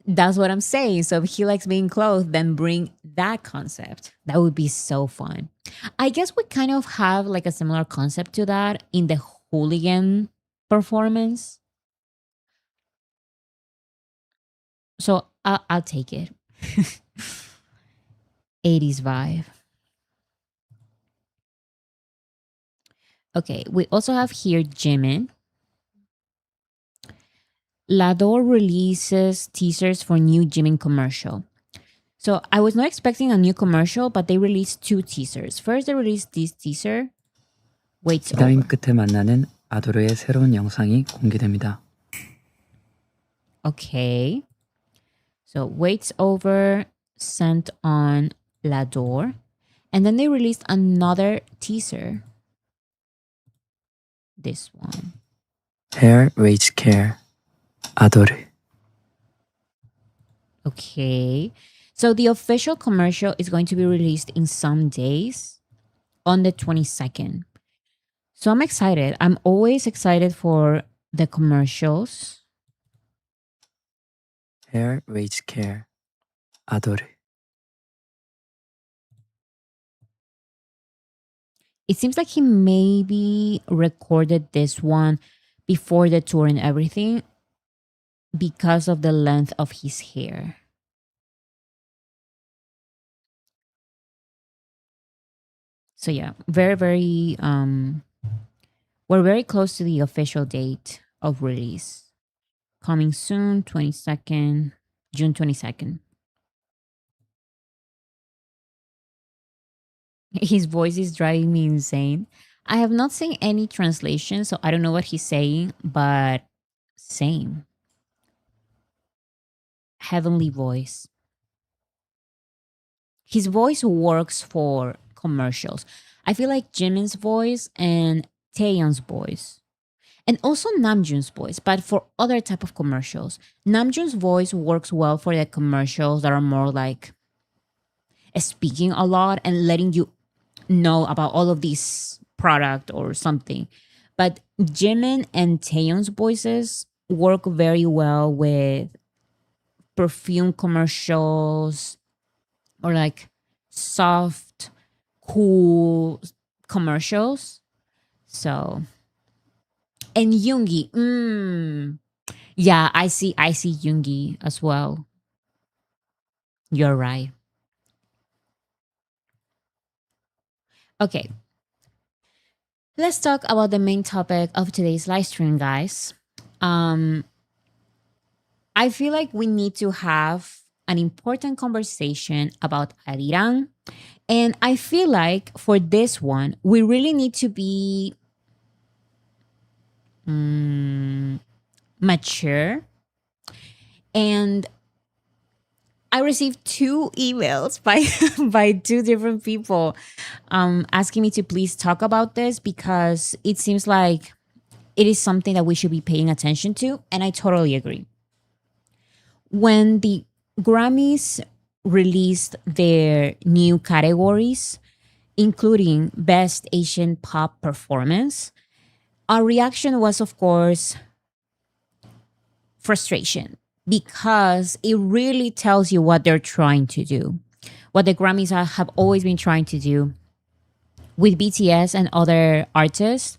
That's what I'm saying. So if he likes being clothed, then bring that concept. That would be so fun. I guess we kind of have like a similar concept to that in the hooligan performance. So I'll take it. 80s vibe. Okay, we also have here Jimin. Lador releases teasers for new Jimin commercial. So I was not expecting a new commercial, but they released 2 teasers. First, they released this teaser. Waits 기다림 over. 끝에 만나는 아도르의 새로운 영상이 공개됩니다. Okay. So waits over, sent on Lador. And then they released another teaser. This one. Hair Waits Care 아도르. Okay. So the official commercial is going to be released in some days on the 22nd. So I'm excited. I'm always excited for the commercials. Hair Waits Care 아도르. It seems like he maybe recorded this one before the tour and everything because of the length of his hair. So yeah, very we're very close to the official date of release. Coming soon, 22nd, June 22nd. His voice is driving me insane. I have not seen any translation, so I don't know what he's saying, but same. Heavenly voice. His voice works for commercials. I feel like Jimin's voice and Taeyeon's voice, and also Namjoon's voice, but for other type of commercials. Namjoon's voice works well for the commercials that are more like speaking a lot and letting you know about all of these product or something. But Jimin and Taeyeon's voices work very well with perfume commercials or like soft, cool commercials. So, and Yoongi, yeah, I see Yoongi as well. You're right. Okay. Let's talk about the main topic of today's live stream, guys. I feel like we need to have an important conversation about ARIRANG. And I feel like for this one, we really need to be mature. And I received 2 emails by by 2 different people asking me to please talk about this because it seems like it is something that we should be paying attention to, and I totally agree. When the Grammys released their new categories, including Best Asian Pop Performance, our reaction was, of course, frustration, because it really tells you what they're trying to do, what the Grammys have always been trying to do with BTS and other artists,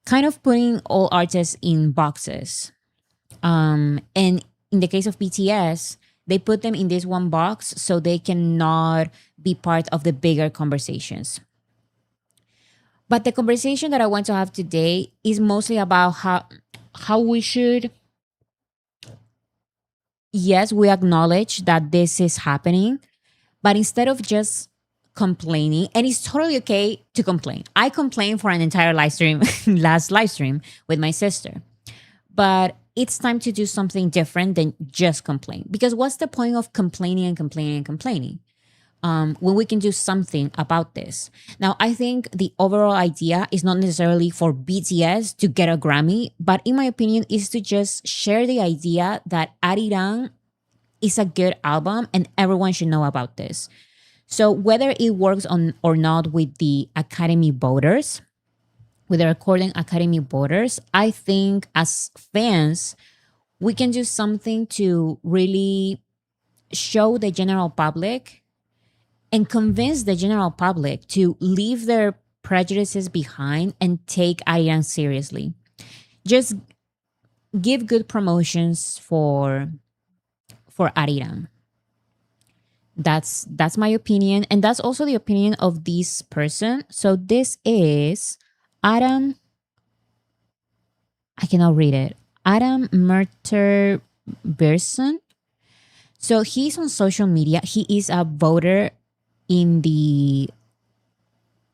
kind of putting all artists in boxes. And in the case of BTS, they put them in this one box so they cannot be part of the bigger conversations. But the conversation that I want to have today is mostly about how we should, yes, we acknowledge that this is happening, but instead of just complaining, and it's totally okay to complain. I complained for an entire live stream, last live stream with my sister. But it's time to do something different than just complain. Because what's the point of complaining and complaining and complaining when we can do something about this? Now, I think the overall idea is not necessarily for BTS to get a Grammy, but in my opinion, is to just share the idea that ARIRANG is a good album and everyone should know about this. So whether it works on or not with the Academy voters, with the Recording Academy voters, I think as fans, we can do something to really show the general public and convince the general public to leave their prejudices behind and take ARIRANG seriously. Just give good promotions for ARIRANG. That's my opinion, and that's also the opinion of this person. So this is Adam. I cannot read it. Adam Merter Berson. So he's on social media. He is a voter at the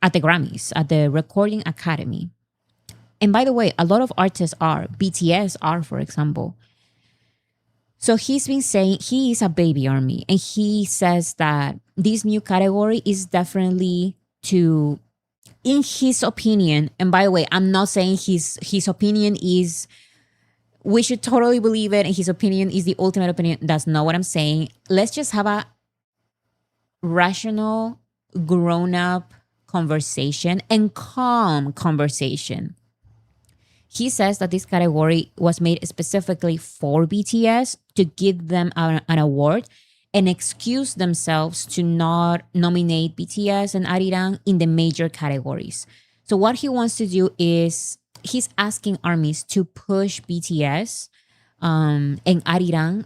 Grammys, at the Recording Academy. And by the way, a lot of artists are. BTS are, for example. So he's been saying he is a baby army, and he says that this new category is definitely to, in his opinion, and by the way, I'm not saying his opinion is, we should totally believe it, and his opinion is the ultimate opinion. That's not what I'm saying. Let's just have a rational, grown-up conversation and calm conversation. He says that this category was made specifically for BTS to give them an award and excuse themselves to not nominate BTS and ARIRANG in the major categories. So what he wants to do is he's asking armies to push BTS and ARIRANG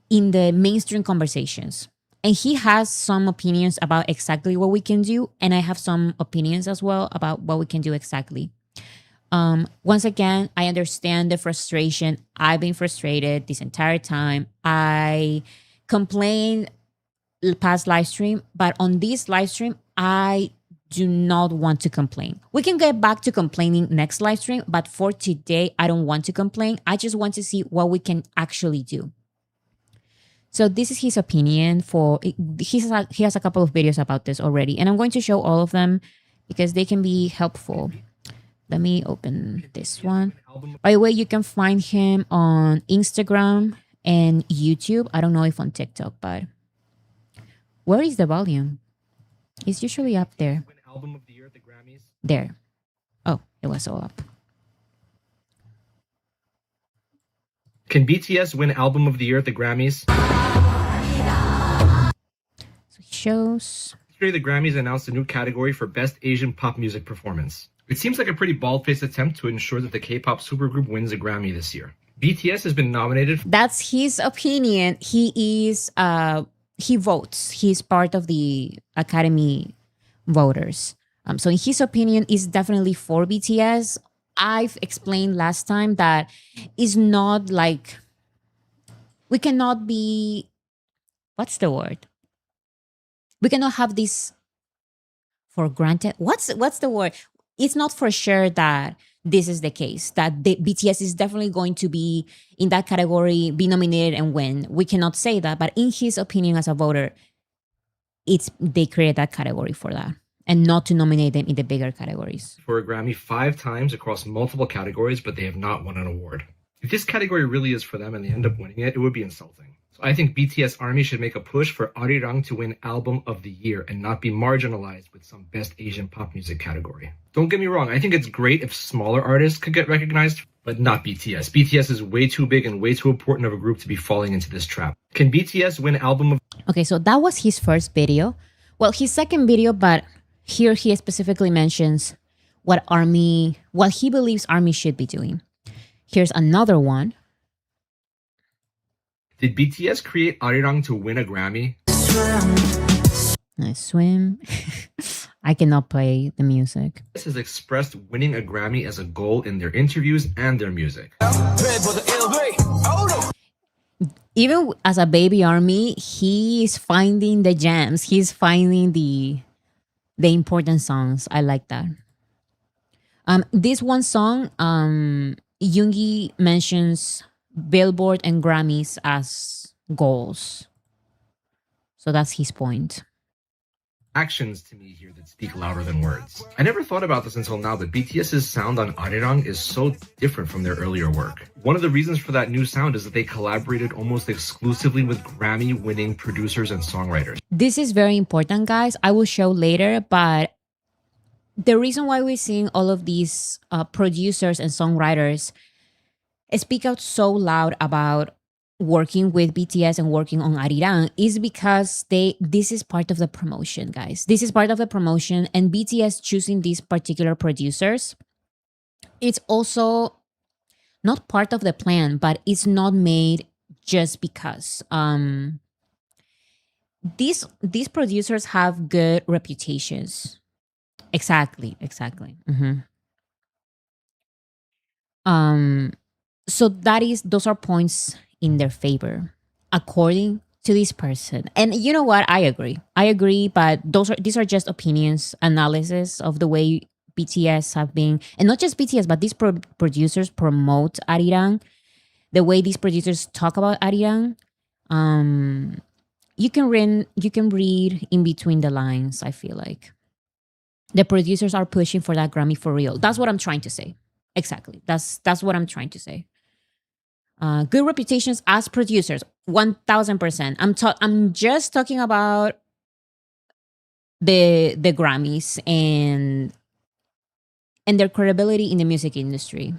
in the mainstream conversations. And he has some opinions about exactly what we can do. And I have some opinions as well about what we can do exactly. Once again, I understand the frustration. I've been frustrated this entire time. I complained past live stream, but on this live stream, I do not want to complain. We can get back to complaining next live stream, but for today, I don't want to complain. I just want to see what we can actually do. So this is his opinion. He has a couple of videos about this already, and I'm going to show all of them because they can be helpful. Let me open this one. By the way, you can find him on Instagram and YouTube. I don't know if on TikTok, but where is the volume? It's usually up there. Album of the year at the Grammys. There. Oh, it was all up. Can BTS win Album of the Year at the Grammys? So he shows. Yesterday, the Grammys announced a new category for Best Asian Pop Music Performance. It seems like a pretty bald-faced attempt to ensure that the K-pop supergroup wins a Grammy this year. BTS has been nominated. That's his opinion. He votes. He's part of the Academy voters. So in his opinion, is definitely for BTS. I've explained last time that it's not like we cannot be, what's the word? We cannot have this for granted. What's the word? It's not for sure that this is the case, that the BTS is definitely going to be in that category, be nominated and win. We cannot say that, but in his opinion as a voter, they created that category for that and not to nominate them in the bigger categories. For a Grammy 5 times across multiple categories, but they have not won an award. If this category really is for them and they end up winning it, it would be insulting. So I think BTS ARMY should make a push for ARIRANG to win Album of the Year and not be marginalized with some Best Asian Pop Music category. Don't get me wrong, I think it's great if smaller artists could get recognized, but not BTS. BTS is way too big and way too important of a group to be falling into this trap. Can BTS win Album of... Okay, so that was his first video. Well, his second video, but here he specifically mentions what he believes ARMY should be doing. Here's another one. Did BTS create ARIRANG to win a Grammy? I swim. I cannot play the music. BTS has expressed winning a Grammy as a goal in their interviews and their music. Even as a baby ARMY, he is finding the gems. He's finding the important songs. I like that. This one song, Yoongi mentions Billboard and Grammys as goals. So that's his point. Actions to me here that speak louder than words. I never thought about this until now, but BTS's sound on ARIRANG is so different from their earlier work. One of the reasons for that new sound is that they collaborated almost exclusively with Grammy-winning producers and songwriters. This is very important, guys. I will show later, but the reason why we're seeing all of these producers and songwriters speak out so loud about working with BTS and working on ARIRANG is because this is part of the promotion, guys. This is part of the promotion, and BTS choosing these particular producers, it's also not part of the plan, but it's not made just because. These producers have good reputations. Exactly. So those are points in their favor, according to this person. And you know what? I agree, but these are just opinions, analysis of the way BTS have been, and not just BTS, but these producers promote ARIRANG, the way these producers talk about ARIRANG. You can read in between the lines. I feel like the producers are pushing for that Grammy for real. That's what I'm trying to say. Exactly. That's what I'm trying to say. Good reputations as producers, 1000%. I'm just talking about the Grammys and their credibility in the music industry.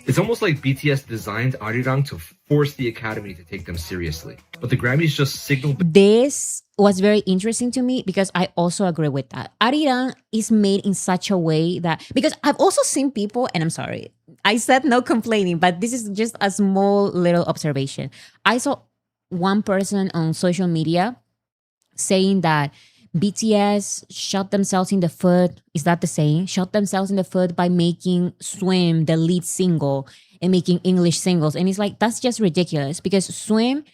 It's almost like BTS designed ARIRANG to force the Academy to take them seriously. But the Grammys just signaled... This was very interesting to me because I also agree with that. ARIRANG is made in such a way that... Because I've also seen people, and I'm sorry, I said no complaining, but this is just a small little observation. I saw one person on social media saying that BTS shot themselves in the foot. Is that the saying? Shot themselves in the foot by making Swim the lead single and making English singles. And it's like, that's just ridiculous because Swim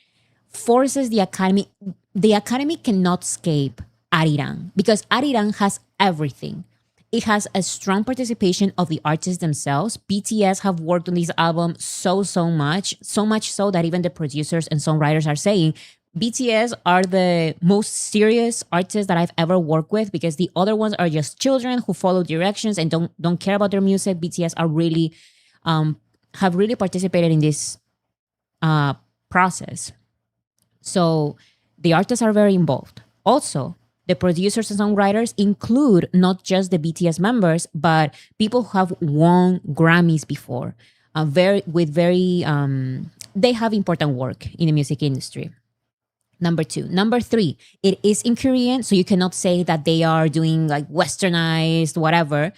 forces the Academy. The Academy cannot escape ARIRANG because ARIRANG has everything. It has a strong participation of the artists themselves. BTS have worked on this album so much so that even the producers and songwriters are saying BTS are the most serious artists that I've ever worked with because the other ones are just children who follow directions and don't care about their music. BTS are really have really participated in this process. So the artists are very involved. Also, the producers and songwriters include not just the BTS members, but people who have won Grammys before. They have important work in the music industry. Number 2. Number 3, it is in Korean, so you cannot say that they are doing like westernized, whatever.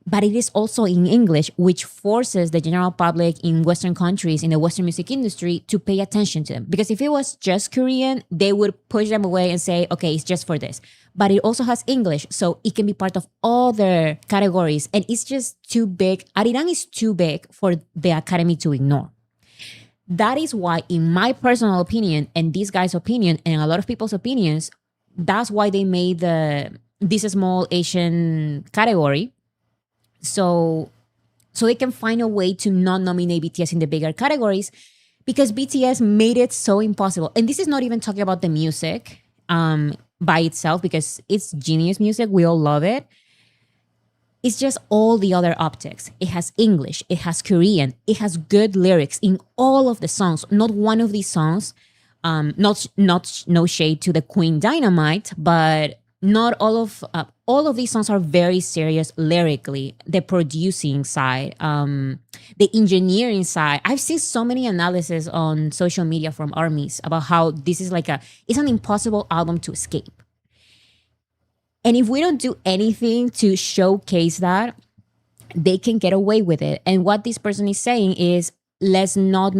But it is also in English, which forces the general public in Western countries, in the Western music industry, to pay attention to them. Because if it was just Korean, they would push them away and say, okay, it's just for this. But it also has English, so it can be part of all their categories. And it's just too big. ARIRANG is too big for the Academy to ignore. That is why, in my personal opinion, and this guy's opinion, and a lot of people's opinions, that's why they made this small Asian category. So they can find a way to not nominate BTS in the bigger categories because BTS made it so impossible. And this is not even talking about the music by itself because it's genius music. We all love it. It's just all the other optics. It has English. It has Korean. It has good lyrics in all of the songs. Not one of these songs, no shade to the Queen Dynamite, but not all of these songs are very serious lyrically. The producing side, the engineering side. I've seen so many analysis on social media from ARMYs about how this is it's an impossible album to escape. And if we don't do anything to showcase that, they can get away with it. And what this person is saying is, let's not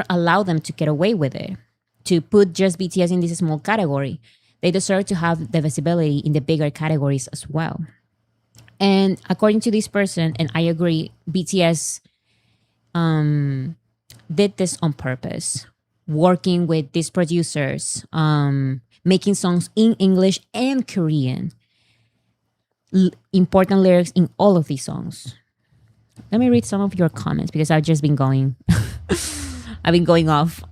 allow them to get away with it. To put just BTS in this small category. They deserve to have the visibility in the bigger categories as well. And according to this person, and I agree, BTS did this on purpose. Working with these producers, making songs in English and Korean. Important lyrics in all of these songs. Let me read some of your comments because I've just been going. I've been going off.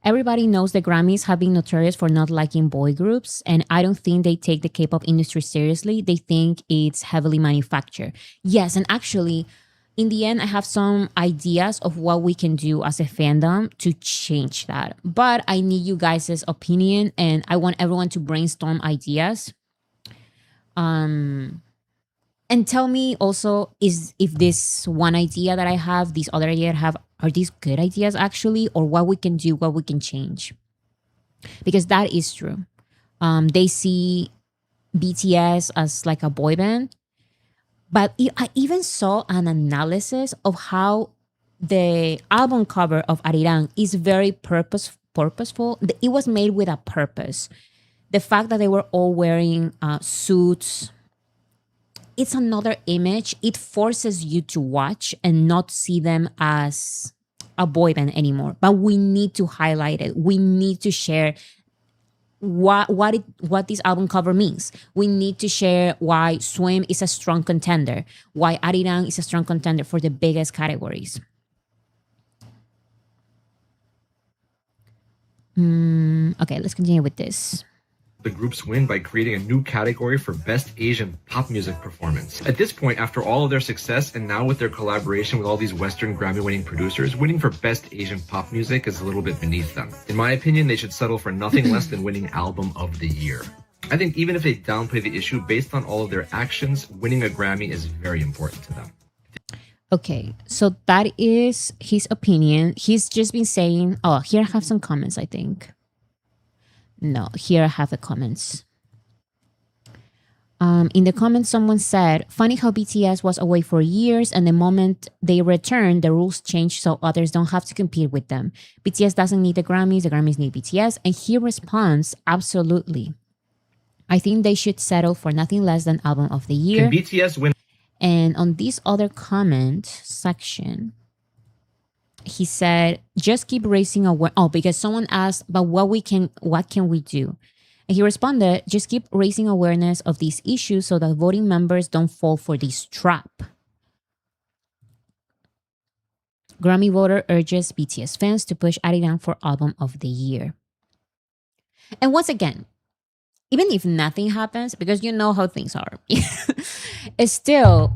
Everybody knows the Grammys have been notorious for not liking boy groups, and I don't think they take the K-pop industry seriously. They think it's heavily manufactured. Yes, and actually, in the end, I have some ideas of what we can do as a fandom to change that. But I need you guys' opinion, and I want everyone to brainstorm ideas. And tell me also if this one idea that I have, this other idea I have, are these good ideas actually, or what we can do, what we can change. Because that is true. They see BTS as like a boy band. But I even saw an analysis of how the album cover of ARIRANG is very purposeful. It was made with a purpose. The fact that they were all wearing suits, it's another image. It forces you to watch and not see them as a boy band anymore. But we need to highlight it. We need to share what this album cover means. We need to share why Swim is a strong contender, why ARIRANG is a strong contender for the biggest categories. Okay, let's continue with this. The groups win by creating a new category for Best Asian Pop Music Performance. At this point, after all of their success and now with their collaboration with all these Western Grammy-winning producers, winning for Best Asian Pop Music is a little bit beneath them. In my opinion, they should settle for nothing less than winning Album of the Year. I think even if they downplay the issue, based on all of their actions, winning a Grammy is very important to them. Okay, so that is his opinion. He's just been saying, oh, here I have some comments, I think. No, here I have the comments. In the comments, someone said, funny how BTS was away for years and the moment they returned, the rules changed so others don't have to compete with them. BTS doesn't need the Grammys need BTS. And he responds, absolutely. I think they should settle for nothing less than Album of the Year. Can BTS win? And on this other comment section, he said, just keep raising awareness. Oh, because someone asked, but what can we do? And he responded, just keep raising awareness of these issues so that voting members don't fall for this trap. Grammy voter urges BTS fans to push ARIRANG for Album of the Year. And once again, even if nothing happens, because you know how things are, it's still,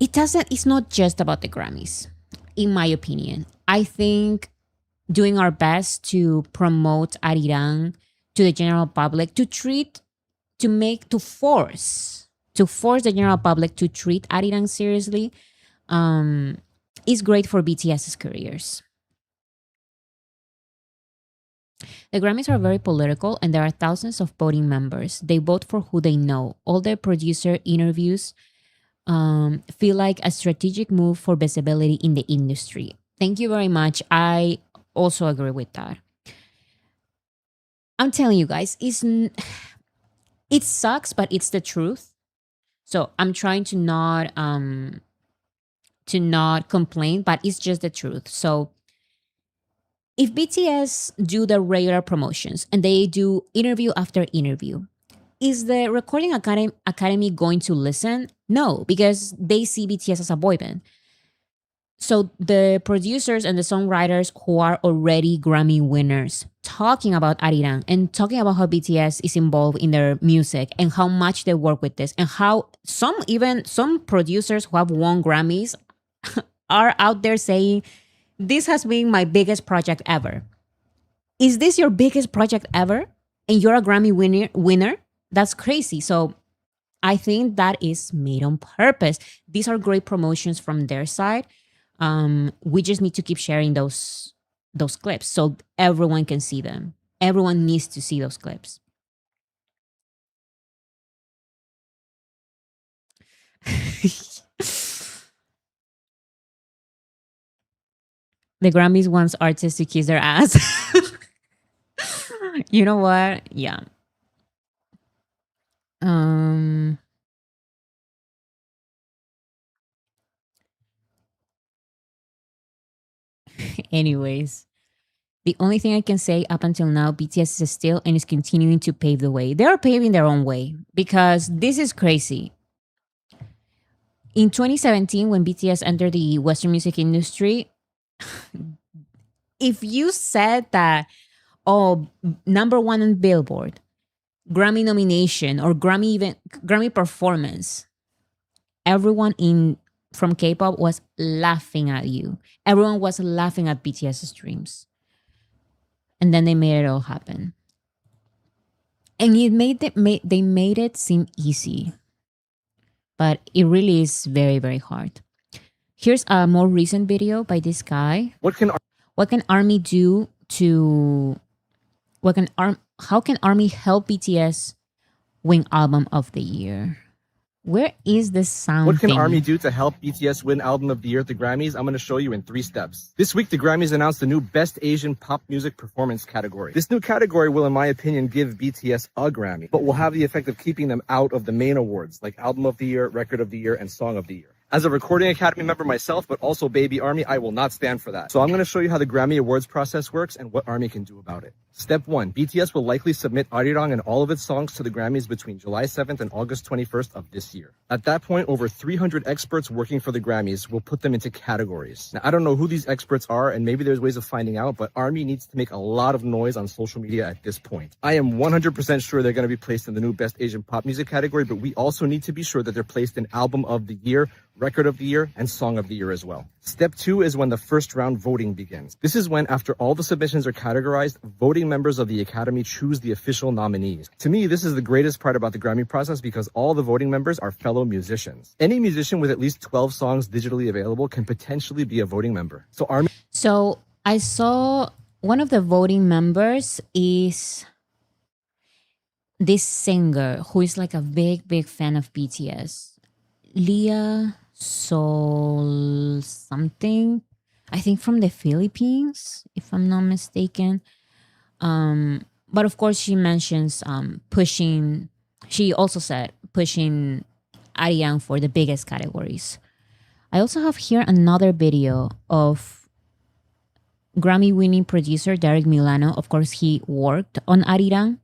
it's not just about the Grammys, in my opinion. I think doing our best to promote ARIRANG to the general public, to force the general public to treat ARIRANG seriously, is great for BTS's careers. The Grammys are very political and there are thousands of voting members. They vote for who they know. All their producer interviews feel like a strategic move for visibility in the industry. Thank you very much. I also agree with that. I'm telling you guys, it sucks, but it's the truth. So I'm trying to not complain, but it's just the truth. So if BTS do the regular promotions and they do interview after interview, is the Recording Academy going to listen? No, because they see BTS as a boy band. So the producers and the songwriters who are already Grammy winners talking about ARIRANG and talking about how BTS is involved in their music and how much they work with this and how some producers who have won Grammys are out there saying, this has been my biggest project ever. Is this your biggest project ever? And you're a Grammy winner? That's crazy. So I think that is made on purpose. These are great promotions from their side. We just need to keep sharing those clips so everyone can see them. Everyone needs to see those clips. The Grammys wants artists to kiss their ass. You know what? Yeah. Anyways, the only thing I can say up until now, BTS is still and is continuing to pave the way. They are paving their own way because this is crazy. In 2017, when BTS entered the Western music industry, if you said that, oh, number one on Billboard, Grammy nomination or Grammy performance, everyone in from K-pop was laughing at you. Everyone was laughing at BTS streams. And then they made it all happen. And they made it seem easy. But it really is very, very hard. Here's a more recent video by this guy. What can ARMY do to how can ARMY help BTS win album of the year? Where is this sound? What can thing? ARMY do to help BTS win Album of the Year at the Grammys? I'm going to show you in 3 steps. This week, the Grammys announced the new Best Asian Pop Music Performance category. This new category will, in my opinion, give BTS a Grammy, but will have the effect of keeping them out of the main awards, like Album of the Year, Record of the Year, and Song of the Year. As a Recording Academy member myself, but also Baby ARMY, I will not stand for that. So I'm going to show you how the Grammy Awards process works and what ARMY can do about it. Step 1. BTS will likely submit ARIRANG and all of its songs to the Grammys between July 7th and August 21st of this year. At that point, over 300 experts working for the Grammys will put them into categories. Now, I don't know who these experts are, and maybe there's ways of finding out, but ARMY needs to make a lot of noise on social media at this point. I am 100% sure they're going to be placed in the new Best Asian Pop Music category, but we also need to be sure that they're placed in Album of the Year, Record of the Year, and Song of the Year as well. Step 2 is when the first round voting begins. This is when, after all the submissions are categorized, voting members of the Academy choose the official nominees. To me, this is the greatest part about the Grammy process because all the voting members are fellow musicians. Any musician with at least 12 songs digitally available can potentially be a voting member. So I saw one of the voting members is this singer who is like a big, big fan of BTS. Leah Soul something, I think from the Philippines, if I'm not mistaken. But of course she mentions she also said pushing ARIRANG for the biggest categories. I also have here another video of Grammy winning producer Derek Milano. Of course, he worked on ARIRANG.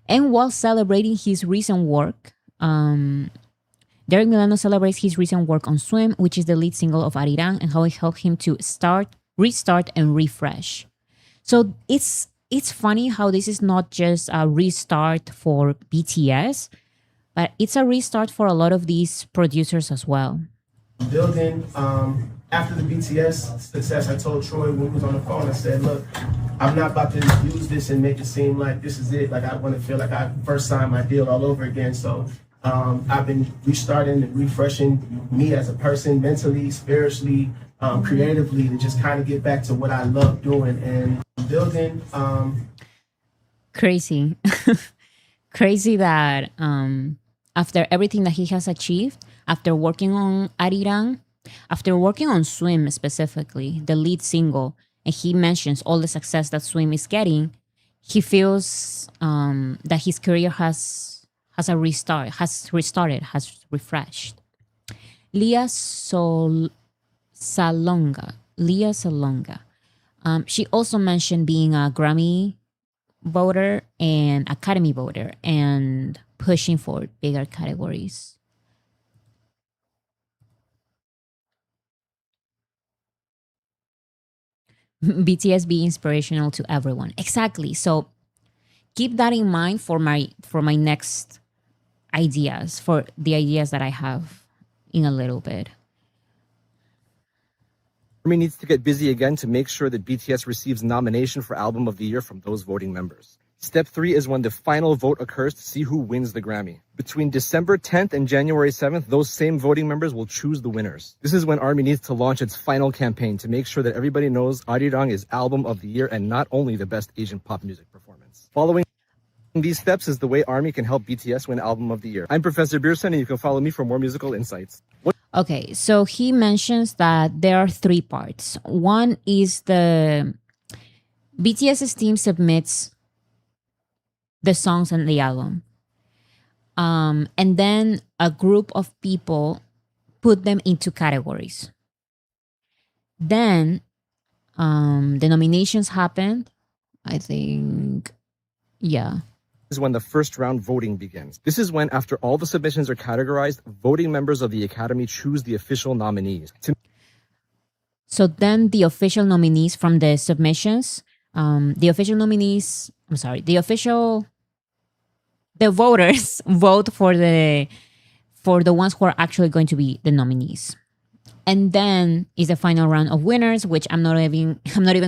And while celebrating his recent work, Derek Milano celebrates his recent work on Swim, which is the lead single of ARIRANG, and how it helped him to restart, and refresh. So it's funny how this is not just a restart for BTS, but it's a restart for a lot of these producers as well. Building, after the BTS success, I told Troy when we was on the phone, I said, look, I'm not about to use this and make it seem like this is it. Like I want to feel like I first signed my deal all over again. So I've been restarting and refreshing me as a person, mentally, spiritually, creatively, to just kind of get back to what I love doing and building. Crazy. Crazy that after everything that he has achieved, after working on ARIRANG, after working on Swim specifically, the lead single, and he mentions all the success that Swim is getting, he feels that his career has refreshed. Leah Salonga. She also mentioned being a Grammy voter and Academy voter and pushing for bigger categories. BTS be inspirational to everyone. Exactly. So keep that in mind for my next ideas, for the ideas that I have in a little bit. ARMY needs to get busy again to make sure that BTS receives nomination for Album of the Year from those voting members. Step 3 is when the final vote occurs to see who wins the Grammy. Between December 10th and January 7th, those same voting members will choose the winners. This is when ARMY needs to launch its final campaign to make sure that everybody knows ARIRANG is Album of the Year and not only the best Asian pop music performance. Following these steps is the way ARMY can help BTS win Album of the Year. I'm Professor Beerson, and you can follow me for more musical insights. Okay, so he mentions that there are 3 parts. One is the BTS's team submits the songs and the album. And then a group of people put them into categories. Then the nominations happened. I think, yeah. Is when the first round voting begins. This is when, after all the submissions are categorized, voting members of the Academy choose the official nominees. So then the official nominees from the submissions, the voters vote for for the ones who are actually going to be the nominees. And then is the final round of winners, which I'm not even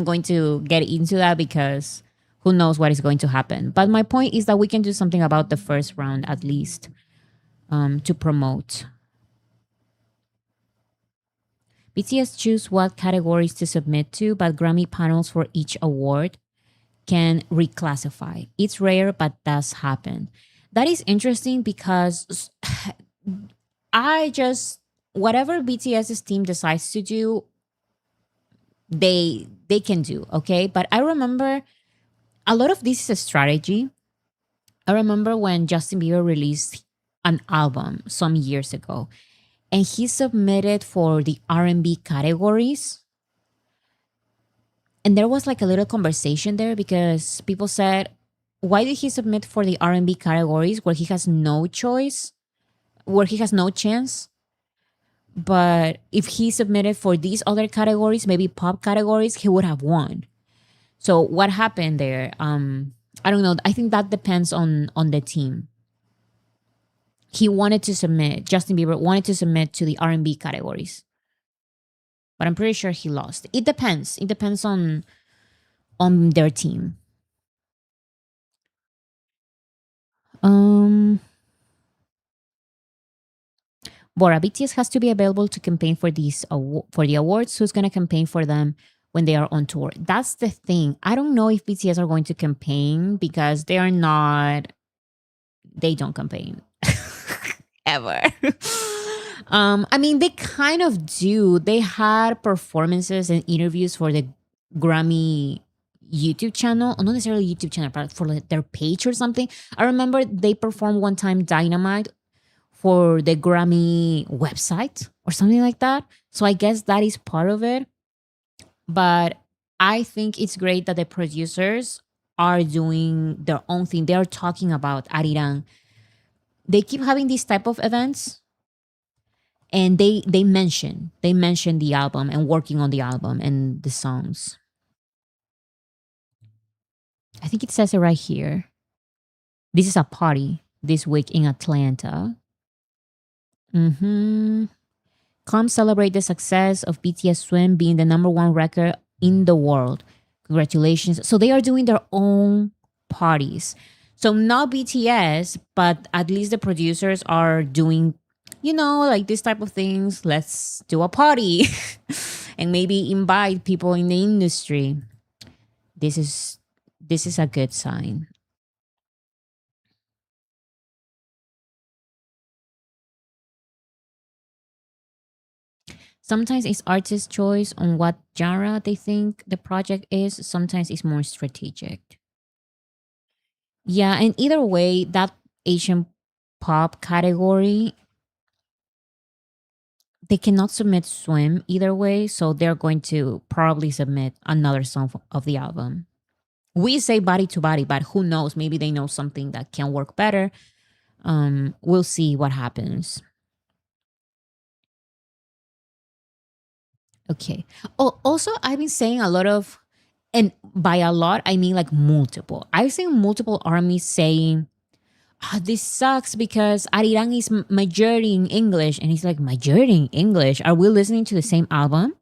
going to get into that because who knows what is going to happen. But my point is that we can do something about the first round at least, to promote. BTS choose what categories to submit to, but Grammy panels for each award can reclassify. It's rare, but does happen. That is interesting because whatever BTS's team decides to do, they can do, okay? But I remember a lot of this is a strategy. I remember when Justin Bieber released an album some years ago, and he submitted for the R&B categories. And there was like a little conversation there because people said, why did he submit for the R&B categories where he has no choice, where he has no chance? But if he submitted for these other categories, maybe pop categories, he would have won. So what happened there? I don't know. I think that depends on the team. Justin Bieber wanted to submit to the R&B categories. But I'm pretty sure he lost. It depends. It depends on their team. Bora, BTS has to be available to campaign for for the awards. Who's going to campaign for them when they are on tour? That's the thing. I don't know if BTS are going to campaign because they don't campaign ever. I mean, they kind of do. They had performances and interviews for the Grammy YouTube channel, or not necessarily YouTube channel, but for like their page or something. I remember they performed one time Dynamite for the Grammy website or something like that. So I guess that is part of it. But I think it's great that the producers are doing their own thing. They are talking about ARIRANG. They keep having these type of events, and they mention the album and working on the album and the songs. I think it says it right here. This is a party this week in Atlanta. Come celebrate the success of BTS Swim being the #1 record in the world. Congratulations. So they are doing their own parties. So not BTS, but at least the producers are doing, like this type of things. Let's do a party and maybe invite people in the industry. This is a good sign. Sometimes it's artist choice on what genre they think the project is. Sometimes it's more strategic. Yeah, and either way, that Asian pop category, they cannot submit Swim either way, so they're going to probably submit another song of the album. We say Body to Body, but who knows? Maybe they know something that can work better. We'll see what happens. Okay. Oh, also, I've been saying a lot of, and by a lot, I mean like multiple. I've seen multiple armies saying, this sucks because ARIRANG is majority in English. And he's like, majority in English? Are we listening to the same album?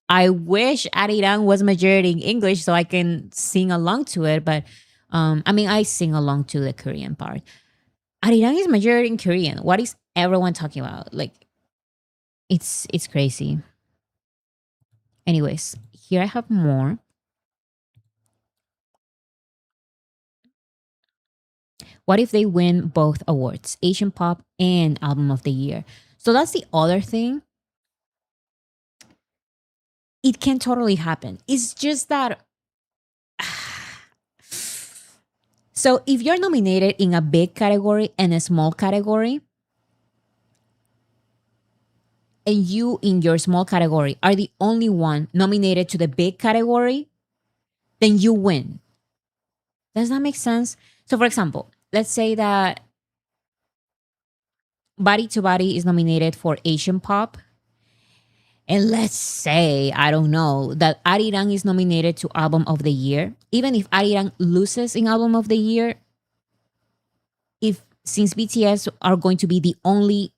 I wish ARIRANG was majority in English so I can sing along to it. But I sing along to the Korean part. ARIRANG is majority in Korean. What is everyone talking about? Like, it's crazy. Anyways, here I have more. What if they win both awards, Asian Pop and Album of the Year? So that's the other thing. It can totally happen. It's just that. So if you're nominated in a big category and a small category, and you in your small category are the only one nominated to the big category, then you win. Does that make sense? So for example, let's say that Body to Body is nominated for Asian Pop. And let's say, I don't know, that ARIRANG is nominated to Album of the Year. Even if ARIRANG loses in Album of the Year, if since BTS are going to be the only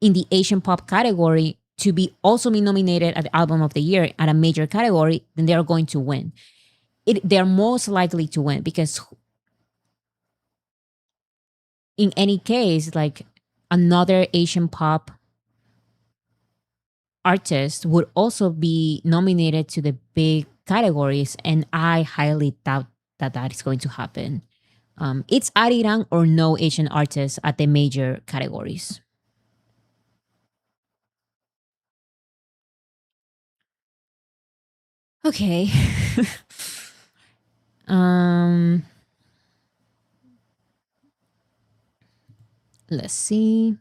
in the Asian pop category to be also be nominated at the album of the year at a major category, then they're going to win. They're most likely to win because in any case, like another Asian pop artist would also be nominated to the big categories, and I highly doubt that that is going to happen. It's ARIRANG or no Asian artists at the major categories. Okay. Let's see.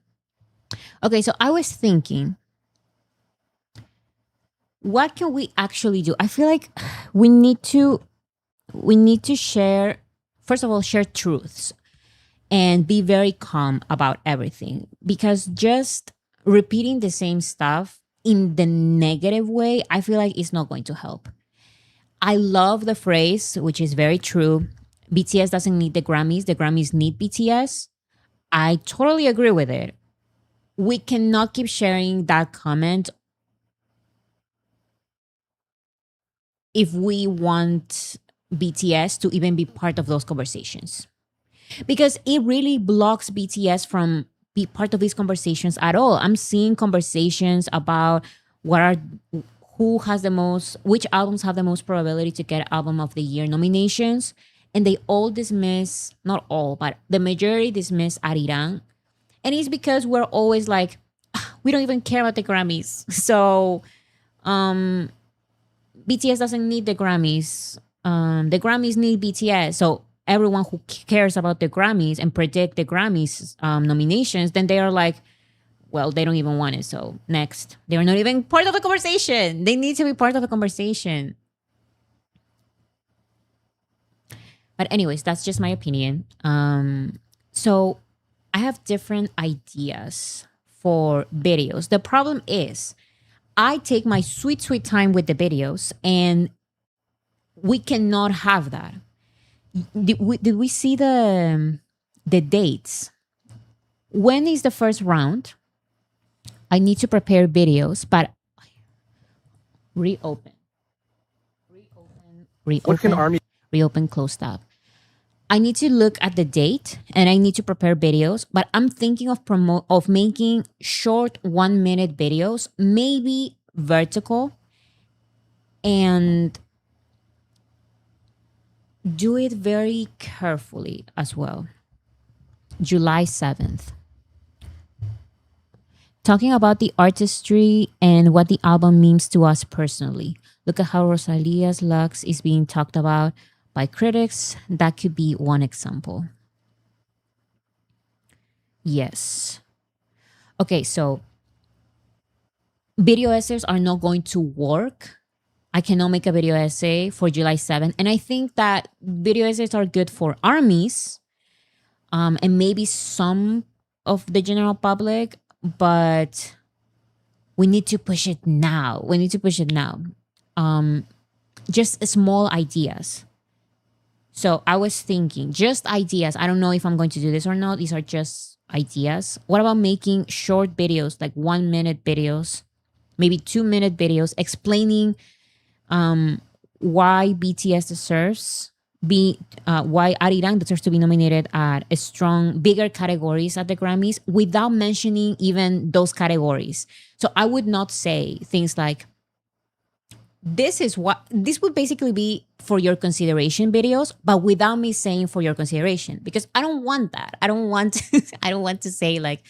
Okay, so I was thinking, what can we actually do? I feel like we need to share, first of all, share truths and be very calm about everything, because just repeating the same stuff in the negative way, I feel like it's not going to help. I love the phrase, which is very true. BTS doesn't need the Grammys need BTS. I totally agree with it. We cannot keep sharing that comment if we want BTS to even be part of those conversations, because it really blocks BTS from be part of these conversations at all. I'm seeing conversations about which albums have the most probability to get album of the year nominations, and they all dismiss, not all, but the majority dismiss ARIRANG. And it's because we're always like, we don't even care about the Grammys. So BTS doesn't need the Grammys. The Grammys need BTS. So everyone who cares about the Grammys and predict the Grammys nominations, then they are like, well, they don't even want it. So next, they're not even part of the conversation. They need to be part of the conversation. But anyways, that's just my opinion. So I have different ideas for videos. The problem is I take my sweet, sweet time with the videos, and we cannot have that. Did we see the dates? When is the first round? I need to prepare videos, but reopen, What can Army reopen, close tab. I need to look at the date and I need to prepare videos, but I'm thinking of making short 1-minute videos, maybe vertical, and do it very carefully as well. July 7th. Talking about the artistry and what the album means to us personally. Look at how Rosalia's Lux is being talked about by critics. That could be one example. Yes. Okay, so video essays are not going to work. I cannot make a video essay for July 7th. And I think that video essays are good for armies and maybe some of the general public, but we need to push it now. Just small ideas. So I was thinking, just ideas. I don't know if I'm going to do this or not. These are just ideas. What about making short videos, like 1-minute videos, maybe 2-minute videos, explaining why BTS deserves why ARIRANG deserves to be nominated at a strong, bigger categories at the Grammys without mentioning even those categories. So I would not say things like, this would basically be for your consideration videos, but without me saying for your consideration, because I don't want that. I don't want to say like,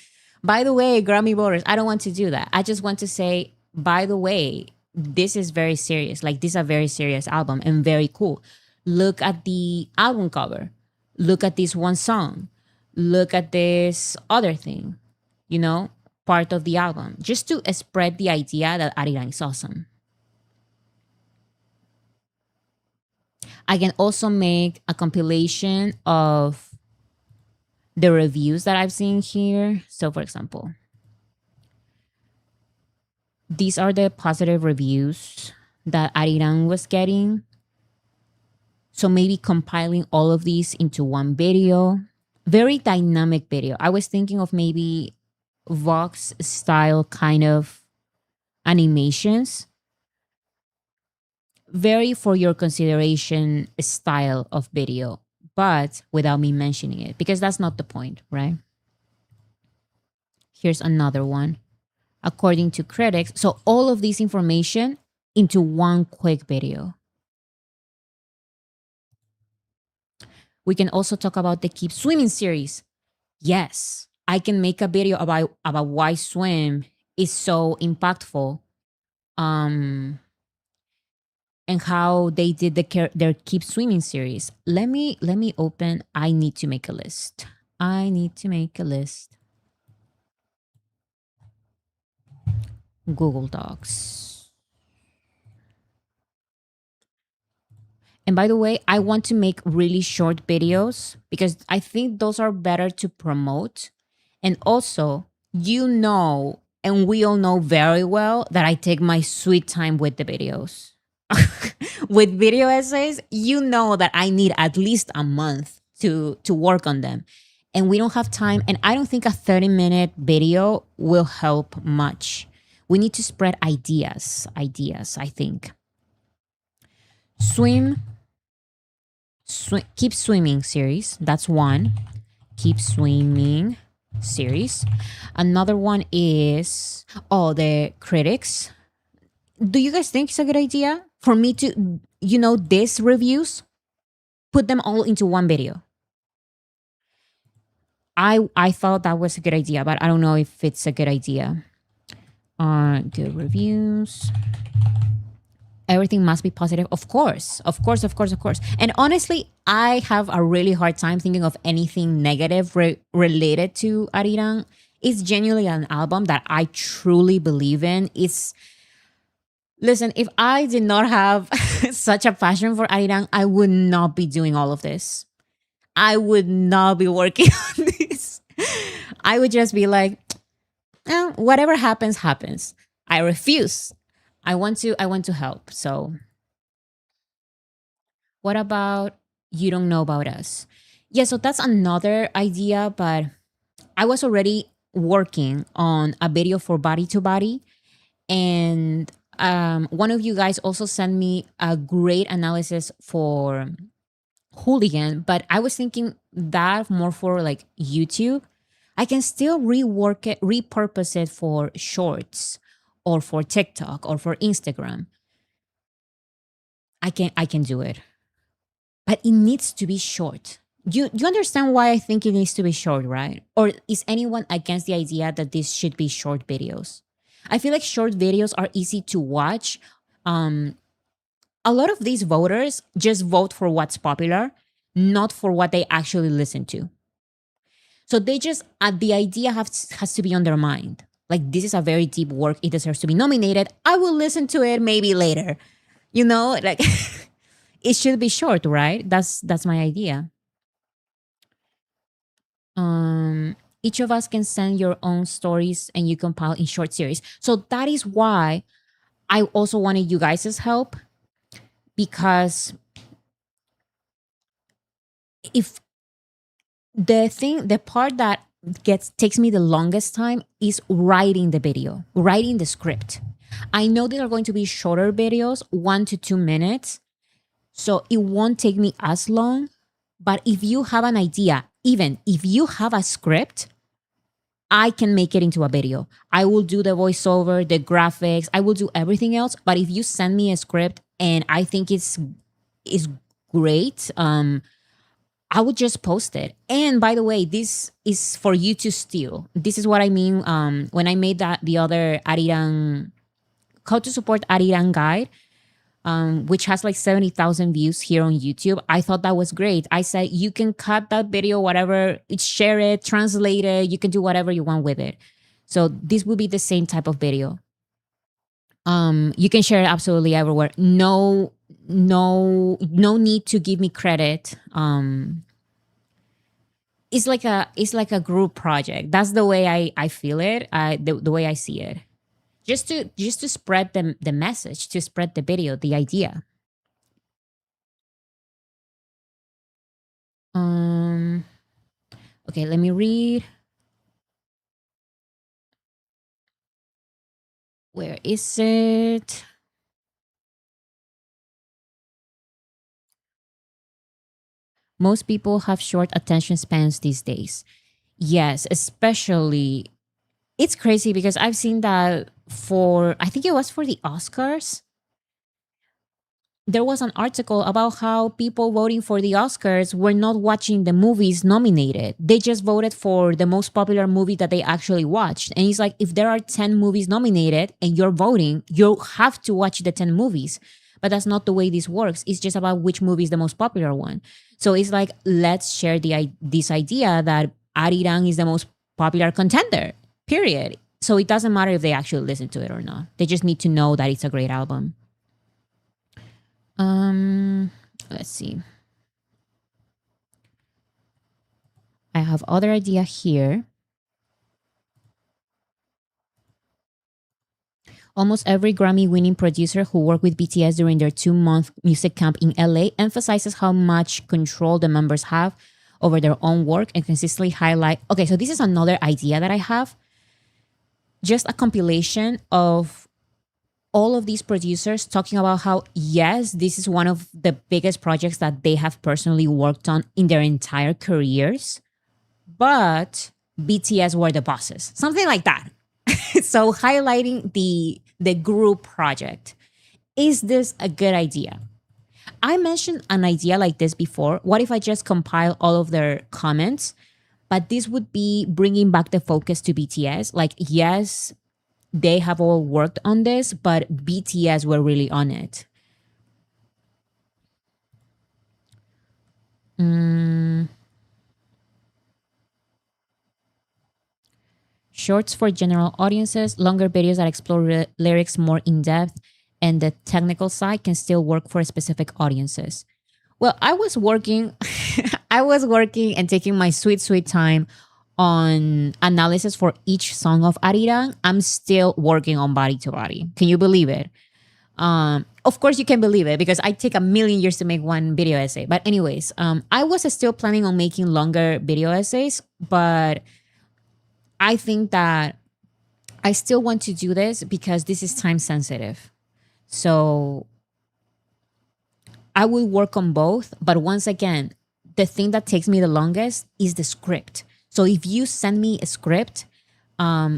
by the way, Grammy voters, I don't want to do that. I just want to say, by the way, this is very serious. Like, this is a very serious album and very cool. Look at the album cover. Look at this one song. Look at this other thing, part of the album, just to spread the idea that ARIRANG is awesome. I can also make a compilation of the reviews that I've seen here. So, for example, these are the positive reviews that ARIRANG was getting. So maybe compiling all of these into one video. Very dynamic video. I was thinking of maybe Vox style kind of animations. Very for your consideration style of video, but without me mentioning it, because that's not the point, right? Here's another one. According to critics, so all of this information into one quick video. We can also talk about the Keep Swimming series. Yes, I can make a video about why swim is so impactful. And how they did their Keep Swimming series. Let me open. I need to make a list. Google Docs. And by the way, I want to make really short videos because I think those are better to promote. And also, and we all know very well that I take my sweet time with the videos. With video essays, that I need at least a month to work on them. And we don't have time. And I don't think a 30-minute video will help much. We need to spread ideas, I think. Keep Swimming series. That's one. Keep Swimming series. Another one is, the critics. Do you guys think it's a good idea for me to, these reviews, put them all into one video? I thought that was a good idea, but I don't know if it's a good idea. Good reviews. Everything must be positive. Of course. And honestly, I have a really hard time thinking of anything negative related to ARIRANG. It's genuinely an album that I truly believe in. Listen, if I did not have such a passion for ARIRANG, I would not be doing all of this. I would not be working on this. I would just be like, whatever happens, happens. I refuse. I want to help. So what about You Don't Know About Us? Yeah, so that's another idea, but I was already working on a video for Body to Body. And one of you guys also sent me a great analysis for Hooligan, but I was thinking that more for like YouTube. I can still rework it, repurpose it for shorts or for TikTok or for Instagram. I can do it. But it needs to be short. You understand why I think it needs to be short, right? Or is anyone against the idea that this should be short videos? I feel like short videos are easy to watch. A lot of these voters just vote for what's popular, not for what they actually listen to. So they just, the idea has to be on their mind. Like, this is a very deep work. It deserves to be nominated. I will listen to it maybe later. Like it should be short, right? That's my idea. Each of us can send your own stories and you compile in short series. So that is why I also wanted you guys' help, because if the part that takes me the longest time is writing the video, writing the script. I know there are going to be shorter videos, 1 to 2 minutes, so it won't take me as long. But if you have an idea, even if you have a script, I can make it into a video. I will do the voiceover, the graphics, I will do everything else. But if you send me a script and I think it's great, I would just post it. And by the way, this is for you to steal. This is what I mean when I made the other ARIRANG, how to support ARIRANG guide, which has like 70,000 views here on YouTube. I thought that was great. I said, you can cut that video, whatever, share it, translate it. You can do whatever you want with it. So this would be the same type of video. You can share it absolutely everywhere. No need to give me credit. It's like a group project. That's the way I feel it. The way I see it. Just to spread the message, to spread the video, the idea. Okay, let me read. Where is it? Most people have short attention spans these days. Yes, especially it's crazy because I've seen that for I think it was for the Oscars. There was an article about how people voting for the Oscars were not watching the movies nominated. They just voted for the most popular movie that they actually watched. And it's like, if there are 10 movies nominated and you're voting, you have to watch the 10 movies. But that's not the way this works. It's just about which movie is the most popular one. So it's like, let's share this idea that ARIRANG is the most popular contender, period. So it doesn't matter if they actually listen to it or not. They just need to know that it's a great album. Let's see. I have other idea here. Almost every Grammy-winning producer who worked with BTS during their 2-month music camp in LA emphasizes how much control the members have over their own work and consistently highlight. Okay, so this is another idea that I have. Just a compilation of all of these producers talking about how, yes, this is one of the biggest projects that they have personally worked on in their entire careers, but BTS were the bosses, something like that. So highlighting the group project. Is this a good idea? I mentioned an idea like this before. What if I just compile all of their comments? But this would be bringing back the focus to BTS. Like, yes, they have all worked on this, but BTS were really on it. Shorts for general audiences, longer videos that explore lyrics more in depth, and the technical side can still work for specific audiences. Well, I was working, and taking my sweet time on analysis for each song of ARIRANG. I'm still working on Body to Body. Can you believe it? Of course you can believe it because I take a million years to make one video essay. But anyways, I was still planning on making longer video essays, but I think that I still want to do this because this is time sensitive. So I will work on both. But once again, the thing that takes me the longest is the script. So if you send me a script,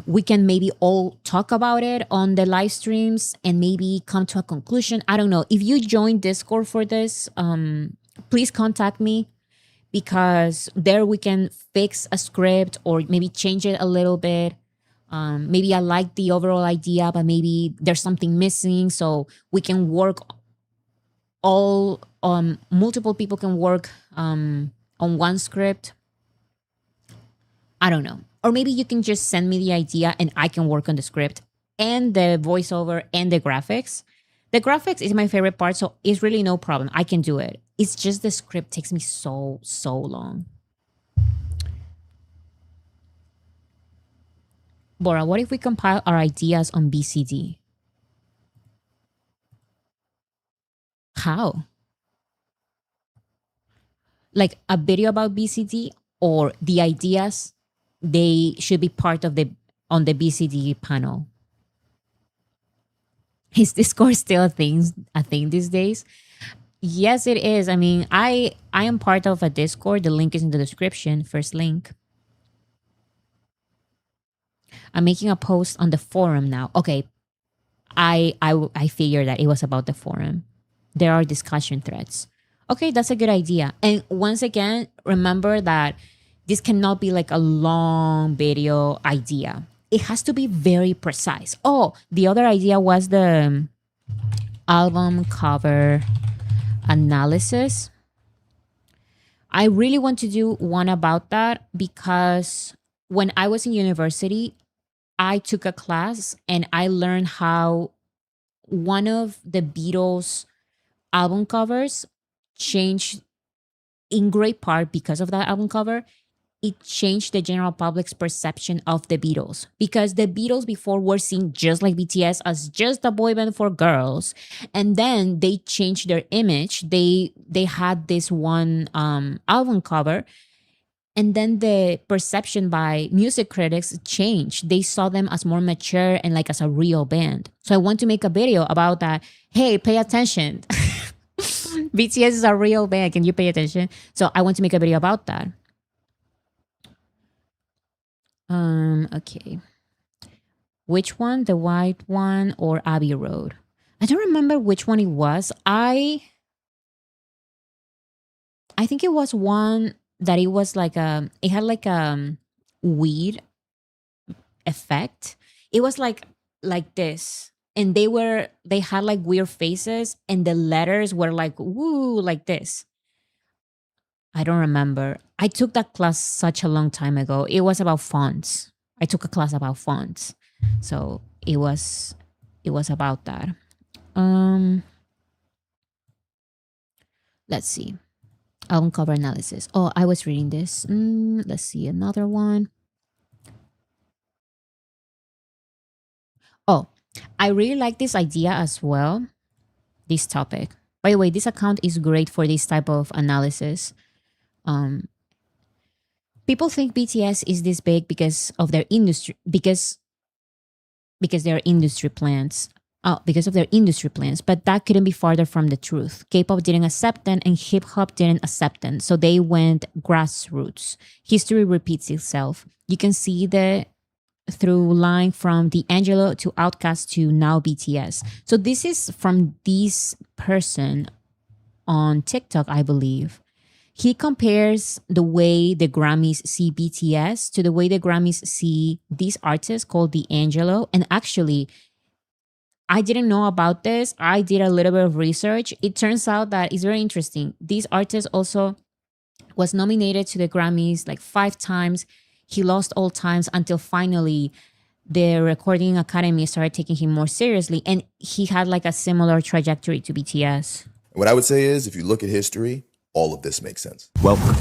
we can maybe all talk about it on the live streams and maybe come to a conclusion. I don't know. If you join Discord for this, please contact me, because there we can fix a script or maybe change it a little bit. Maybe I like the overall idea, but maybe there's something missing. So we can work all, multiple people can work on one script. I don't know. Or maybe you can just send me the idea and I can work on the script and the voiceover and the graphics. The graphics is my favorite part, so it's really no problem. I can do it. It's just the script takes me so long. Bora, what if we compile our ideas on BCD? How? Like a video about BCD, or the ideas, they should be part of on the BCD panel? Is Discord still a thing these days? Yes, it is. I mean, I am part of a Discord. The link is in the description, first link. I'm making a post on the forum now. Okay, I figured that it was about the forum. There are discussion threads. Okay, that's a good idea. And once again, remember that this cannot be like a long video idea. It has to be very precise. Oh, the other idea was the album cover analysis. I really want to do one about that because when I was in university, I took a class and I learned how one of the Beatles album covers changed, in great part because of that album cover, it changed the general public's perception of the Beatles, because the Beatles before were seen just like BTS as just a boy band for girls. And then they changed their image. They had this one album cover, And then the perception by music critics changed. They saw them as more mature and like as a real band. So I want to make a video about that. Hey, pay attention. BTS is a real band. Can you pay attention? So I want to make a video about that. Okay. Which one? The white one or Abbey Road? I don't remember which one it was. I think it was one that it was like it had like a weed effect. It was like this. And they had like weird faces and the letters were like woo, like this. I don't remember. I took that class such a long time ago. It was about fonts. I took a class about fonts. So it was about that. Let's see. Album cover analysis. Oh, I was reading this. Let's see another one. Oh, I really like this idea as well. This topic. By the way, this account is great for this type of analysis. People think BTS is this big because of their industry, because they're industry plants. Because of their industry plans, but that couldn't be farther from the truth. K-pop didn't accept them and hip-hop didn't accept them, so they went grassroots. History repeats itself. You can see the through line from D'Angelo to Outkast to now BTS. So this is from this person on TikTok, I believe. He compares the way the Grammys see BTS to the way the Grammys see this artist called D'Angelo. And actually, I didn't know about this. I did a little bit of research. It turns out that it's very interesting. This artist also was nominated to the Grammys like 5 times. He lost all times until finally the Recording Academy started taking him more seriously. And he had like a similar trajectory to BTS. What I would say is, if you look at history, all of this makes sense. Welcome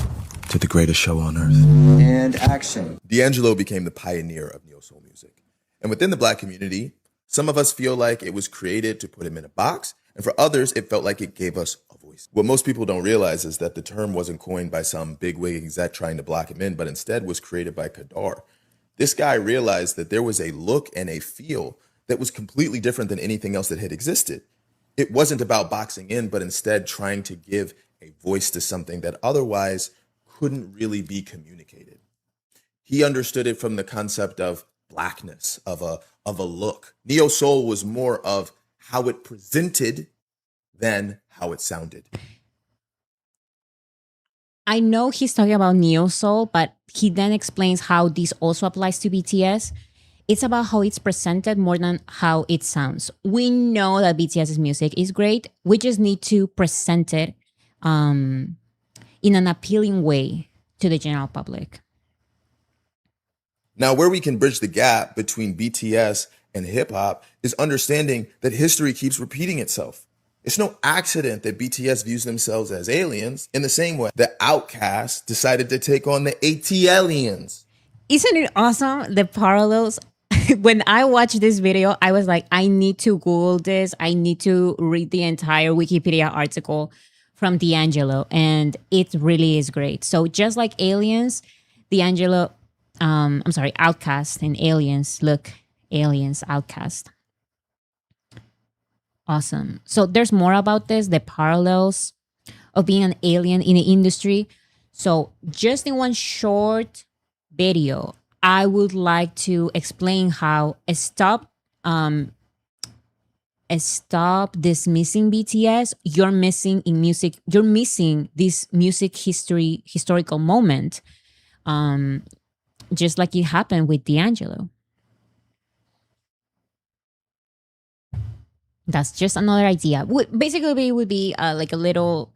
to the greatest show on earth. And action. D'Angelo became the pioneer of neo-soul music. And within the Black community, some of us feel like it was created to put him in a box, and for others, it felt like it gave us a voice. What most people don't realize is that the term wasn't coined by some bigwig exec trying to block him in, but instead was created by Kadar. This guy realized that there was a look and a feel that was completely different than anything else that had existed. It wasn't about boxing in, but instead trying to give a voice to something that otherwise couldn't really be communicated. He understood it from the concept of Blackness, of a look. Neo soul was more of how it presented than how it sounded. I know he's talking about neo soul, but he then explains how this also applies to BTS. It's about how it's presented more than how it sounds. We know that BTS's music is great. We just need to present it in an appealing way to the general public. Now, where we can bridge the gap between BTS and hip hop is understanding that history keeps repeating itself. It's no accident that BTS views themselves as aliens in the same way that Outkast decided to take on the ATLians. Isn't it awesome, the parallels? When I watched this video, I was like, I need to Google this. I need to read the entire Wikipedia article from D'Angelo, and it really is great. So just like aliens, D'Angelo, Outkast and aliens. Look, aliens, Outkast. Awesome. So there's more about this, the parallels of being an alien in the industry. So just in one short video, I would like to explain how stop dismissing BTS. You're missing in music. You're missing this historical moment. Just like it happened with D'Angelo. That's just another idea. Basically, it would be like a little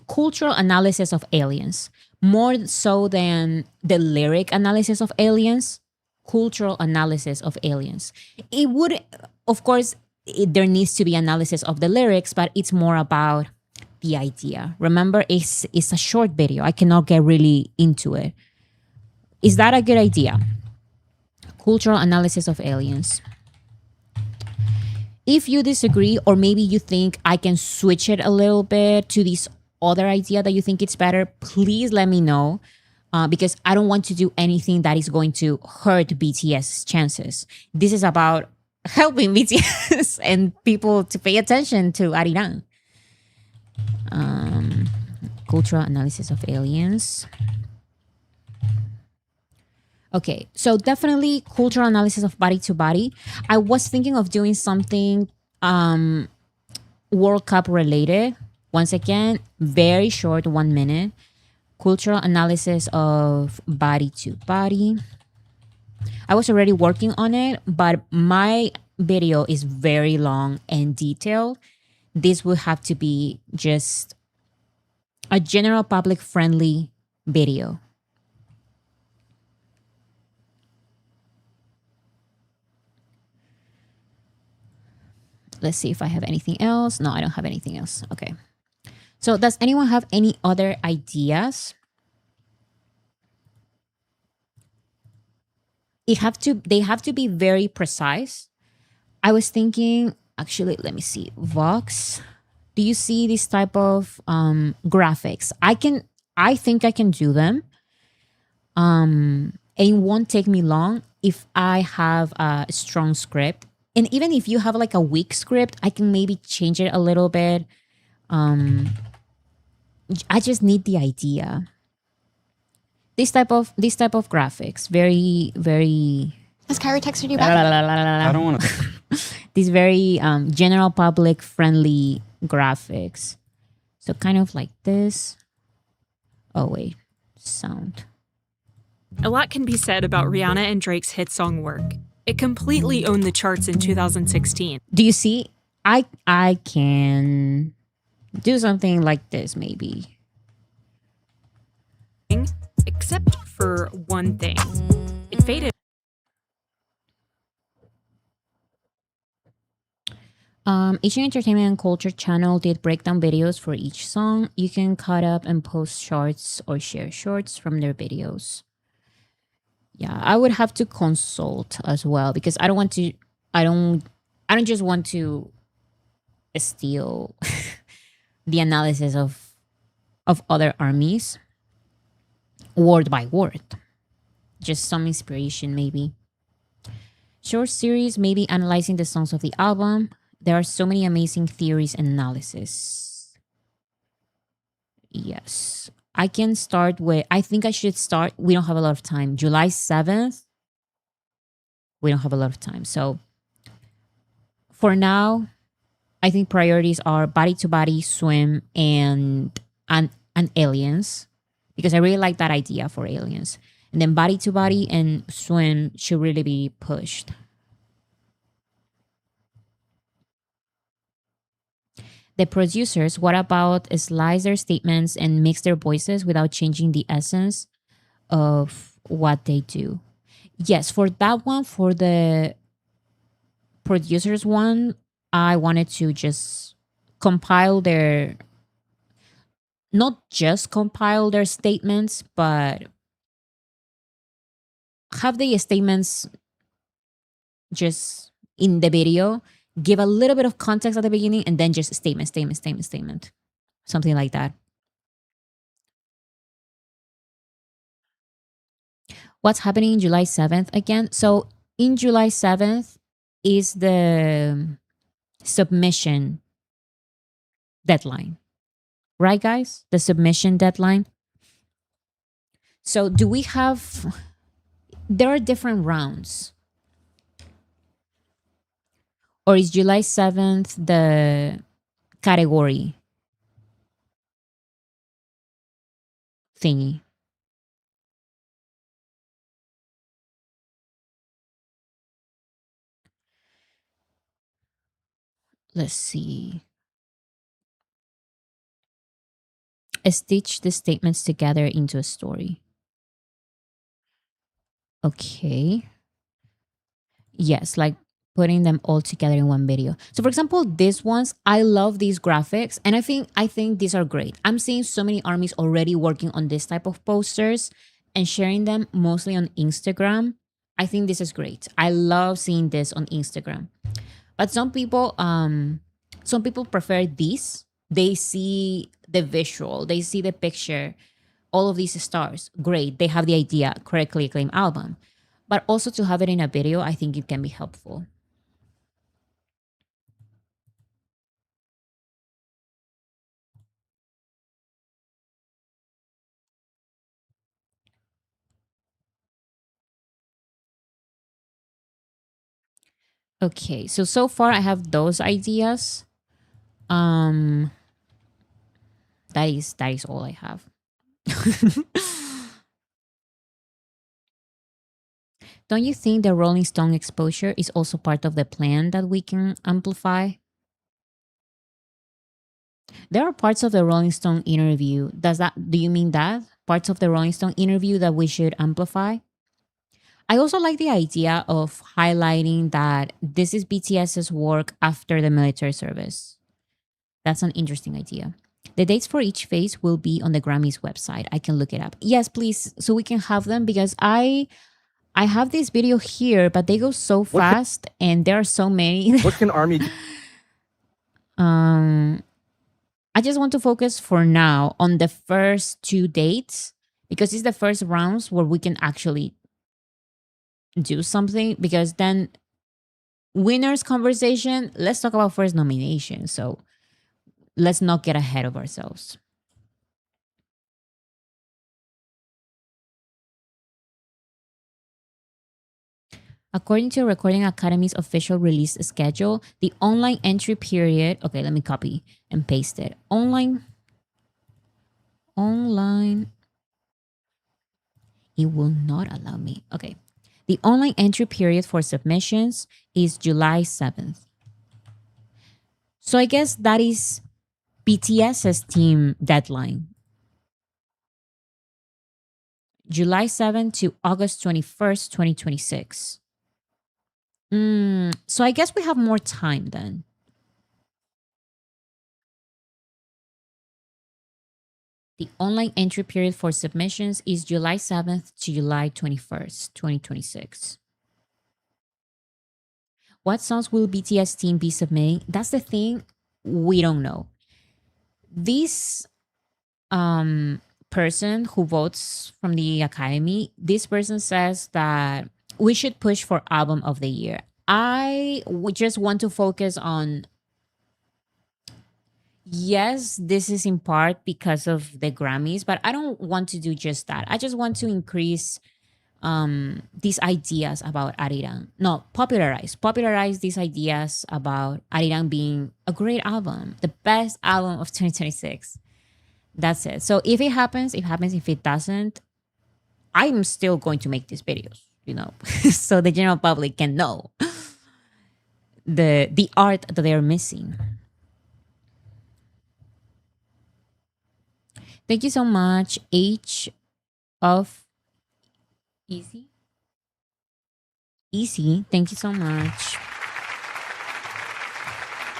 cultural analysis of aliens. More so than the lyric analysis of aliens, cultural analysis of aliens. It would, of course, there needs to be analysis of the lyrics, but it's more about the idea. Remember, it's a short video. I cannot get really into it. Is that a good idea? Cultural analysis of aliens. If you disagree, or maybe you think I can switch it a little bit to this other idea that you think it's better, please let me know. because I don't want to do anything that is going to hurt BTS's chances. This is about helping BTS and people to pay attention to ARIRANG. Cultural analysis of aliens. Okay, so definitely cultural analysis of body to body. I was thinking of doing something World Cup related. Once again, very short, 1 minute. Cultural analysis of body to body. I was already working on it, but my video is very long and detailed. This would have to be just a general public friendly video. Let's see if I have anything else. No, I don't have anything else. Okay. So does anyone have any other ideas? They have to be very precise. I was thinking, actually, let me see. Vox. Do you see this type of graphics? I think I can do them. And it won't take me long if I have a strong script. And even if you have like a weak script, I can maybe change it a little bit. I just need the idea. This type of graphics, very, very. Has Kyrie texted you back? I don't want to. These very general public friendly graphics. So kind of like this. Oh wait, sound. A lot can be said about Rihanna and Drake's hit song Work. It completely owned the charts in 2016. Do you see? I can do something like this maybe. Except for one thing. It faded. Asian Entertainment and Culture channel did breakdown videos for each song. You can cut up and post shorts or share shorts from their videos. Yeah, I would have to consult as well because I don't just want to steal the analysis of other armies word by word. Just some inspiration maybe. Short series, maybe analyzing the songs of the album. There are so many amazing theories and analysis. Yes. I can start with, I think I should start, we don't have a lot of time. July 7th, we don't have a lot of time. So for now, I think priorities are Body to Body, Swim, and Aliens. Because I really like that idea for Aliens. And then Body to Body and Swim should really be pushed. The producers, what about slice their statements and mix their voices without changing the essence of what they do? Yes, for that one, for the producers one, I wanted to just compile their, not just compile their statements, but have the statements just in the video, give a little bit of context at the beginning, and then just statement. Something like that. What's happening in July 7th again? So in July 7th is the submission deadline. Right, guys? The submission deadline. So do we have... There are different rounds. Or is July 7th the category thingy? Let's see. Stitch the statements together into a story. Okay. Yes, like putting them all together in one video. So for example, these ones, I love these graphics and I think these are great. I'm seeing so many armies already working on this type of posters and sharing them mostly on Instagram. I think this is great. I love seeing this on Instagram. But some people prefer these. They see the visual, they see the picture all of these stars, great, they have the idea, critically acclaimed album. But also to have it in a video, I think it can be helpful. Okay, so far I have those ideas. That is all I have. Don't you think the Rolling Stone exposure is also part of the plan that we can amplify? There are parts of the Rolling Stone interview. Do you mean that? Parts of the Rolling Stone interview that we should amplify? I also like the idea of highlighting that this is BTS's work after the military service. That's an interesting idea. The dates for each phase will be on the Grammys website. I can look it up. Yes, please, so we can have them, because I have this video here, but they go so fast and there are so many. What can Army do? I just want to focus for now on the first 2 dates, because it's the first rounds where we can actually do something, because then winners conversation, let's talk about first nomination. So let's not get ahead of ourselves. According to Recording Academy's official release schedule, the online entry period, okay, let me copy and paste it. Online, it will not allow me. Okay. The online entry period for submissions is July 7th. So I guess that is BTS's team deadline. July 7th to August 21st, 2026. So I guess we have more time then. The online entry period for submissions is July 7th to July 21st, 2026. What songs will BTS team be submitting? That's the thing, we don't know. This person who votes from the Academy, this person says that we should push for album of the year. I would just want to focus on, yes, this is in part because of the Grammys, but I don't want to do just that. I just want to increase these ideas about ARIRANG. No, popularize these ideas about ARIRANG being a great album, the best album of 2026. That's it. So if it happens, it happens. If it doesn't, I'm still going to make these videos, so the general public can know the art that they're missing. Thank you so much, H of Easy. Thank you so much.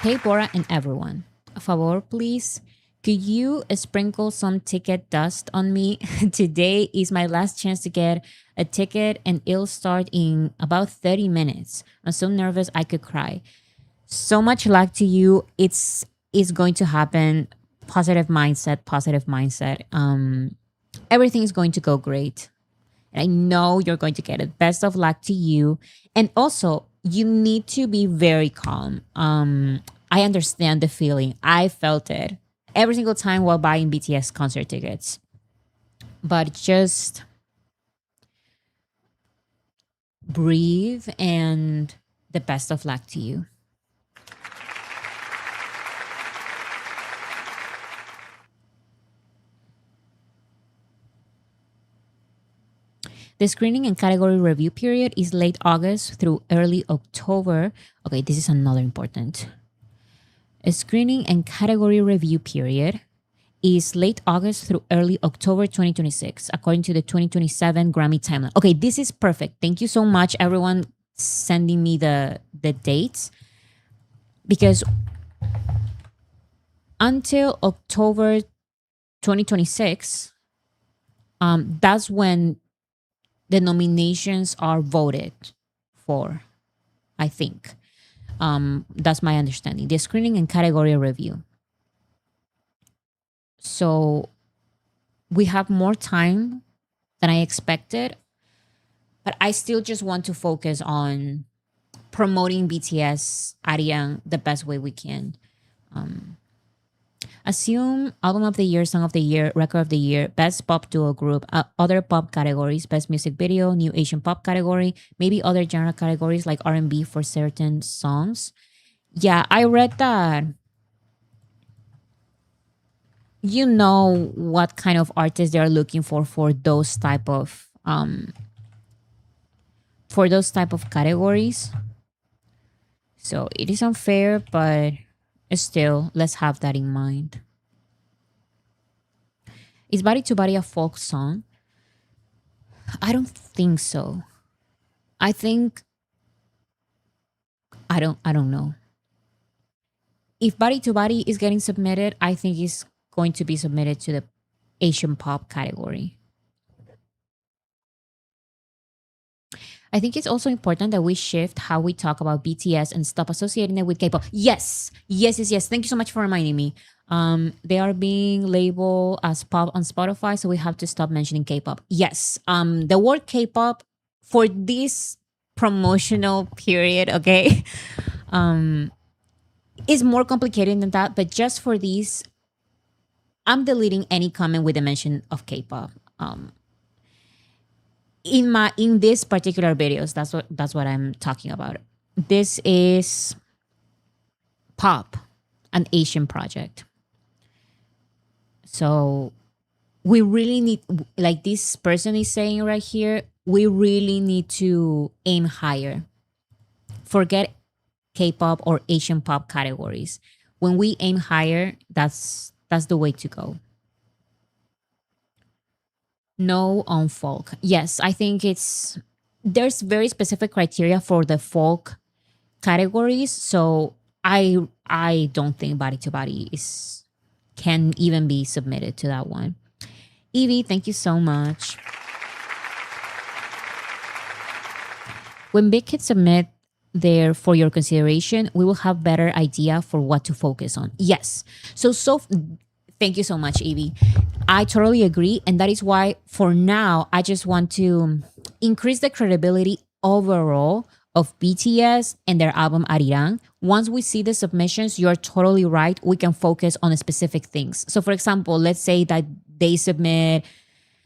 Hey, Bora and everyone. A favor, please. Could you sprinkle some ticket dust on me? Today is my last chance to get a ticket, and it'll start in about 30 minutes. I'm so nervous I could cry. So much luck to you. It's going to happen. Positive mindset. Everything's going to go great. And I know you're going to get it. Best of luck to you. And also, you need to be very calm. I understand the feeling. I felt it every single time while buying BTS concert tickets. But just breathe, and the best of luck to you. The screening and category review period is late August through early October. Okay, this is another important. A screening and category review period is late August through early October 2026, according to the 2027 Grammy timeline. Okay, this is perfect. Thank you so much, everyone, sending me the dates. Because until October 2026, that's when the nominations are voted for, I think. That's my understanding. The screening and category review. So we have more time than I expected, but I still just want to focus on promoting BTS ARIRANG the best way we can. Assume album of the year, song of the year, record of the year, best pop duo group, other pop categories, best music video, new Asian pop category, maybe other genre categories like R&B for certain songs. Yeah, I read that. You know what kind of artists they are looking for those type of categories. So it is unfair, but still, let's have that in mind. Is Body to Body a folk song? I don't think so. I think I don't know. If Body to Body is getting submitted, I think it's going to be submitted to the Asian pop category. I think it's also important that we shift how we talk about BTS and stop associating it with K-pop. Yes. Thank you so much for reminding me. They are being labeled as pop on Spotify, so we have to stop mentioning K-pop. Yes. The word K-pop for this promotional period, okay, is more complicated than that. But just for these, I'm deleting any comment with the mention of K-pop. In this particular videos, that's what I'm talking about. This is pop, an Asian project. So we really need, like this person is saying right here, we really need to aim higher. Forget K-pop or Asian pop categories. When we aim higher, that's the way to go. No on folk. Yes, I think there's very specific criteria for the folk categories. So I don't think Body to Body can even be submitted to that one. Evie, thank you so much. When big kids submit their for your consideration, we will have better idea for what to focus on. Yes. So thank you so much, Evie. I totally agree. And that is why for now, I just want to increase the credibility overall of BTS and their album ARIRANG. Once we see the submissions, you're totally right. We can focus on specific things. So for example, let's say that they submit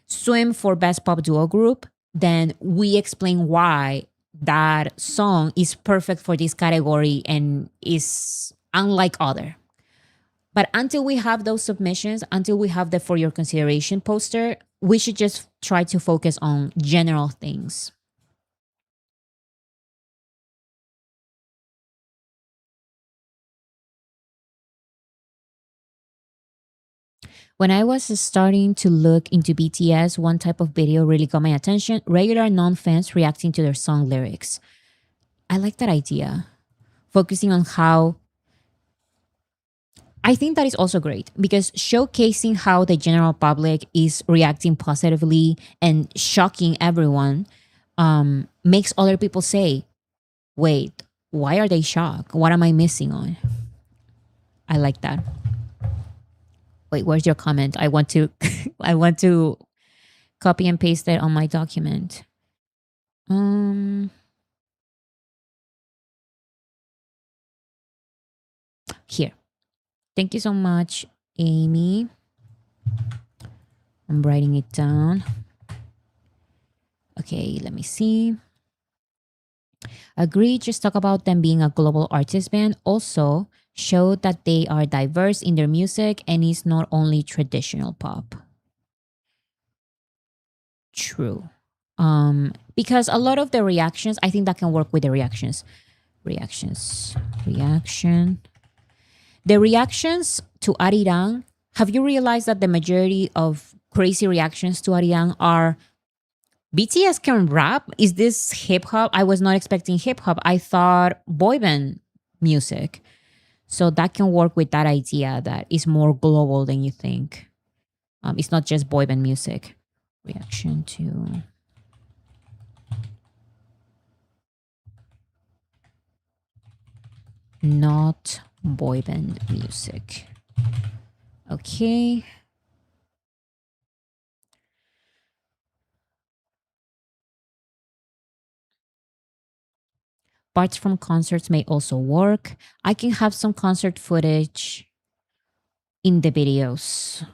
Swim for Best Pop Duo Group. Then we explain why that song is perfect for this category and is unlike other. But until we have those submissions, until we have the for your consideration poster, we should just try to focus on general things. When I was starting to look into BTS, one type of video really got my attention: regular non-fans reacting to their song lyrics. I like that idea. Focusing on how I think that is also great, because showcasing how the general public is reacting positively and shocking everyone makes other people say, wait, why are they shocked? What am I missing on? I like that. Wait, where's your comment? I want to I want to copy and paste it on my document. Here. Thank you so much, Amy. I'm writing it down. Okay, let me see. Agree, just talk about them being a global artist band. Also, show that they are diverse in their music and is not only traditional pop. True. Because a lot of the reactions, I think that can work with the reactions. The reactions to ARIRANG, have you realized that the majority of crazy reactions to ARIRANG are BTS can rap? Is this hip hop? I was not expecting hip hop. I thought boy band music. So that can work with that idea that is more global than you think. It's not just boy band music. Reaction to... not boy band music. Okay. Parts from concerts may also work. I can have some concert footage in the videos.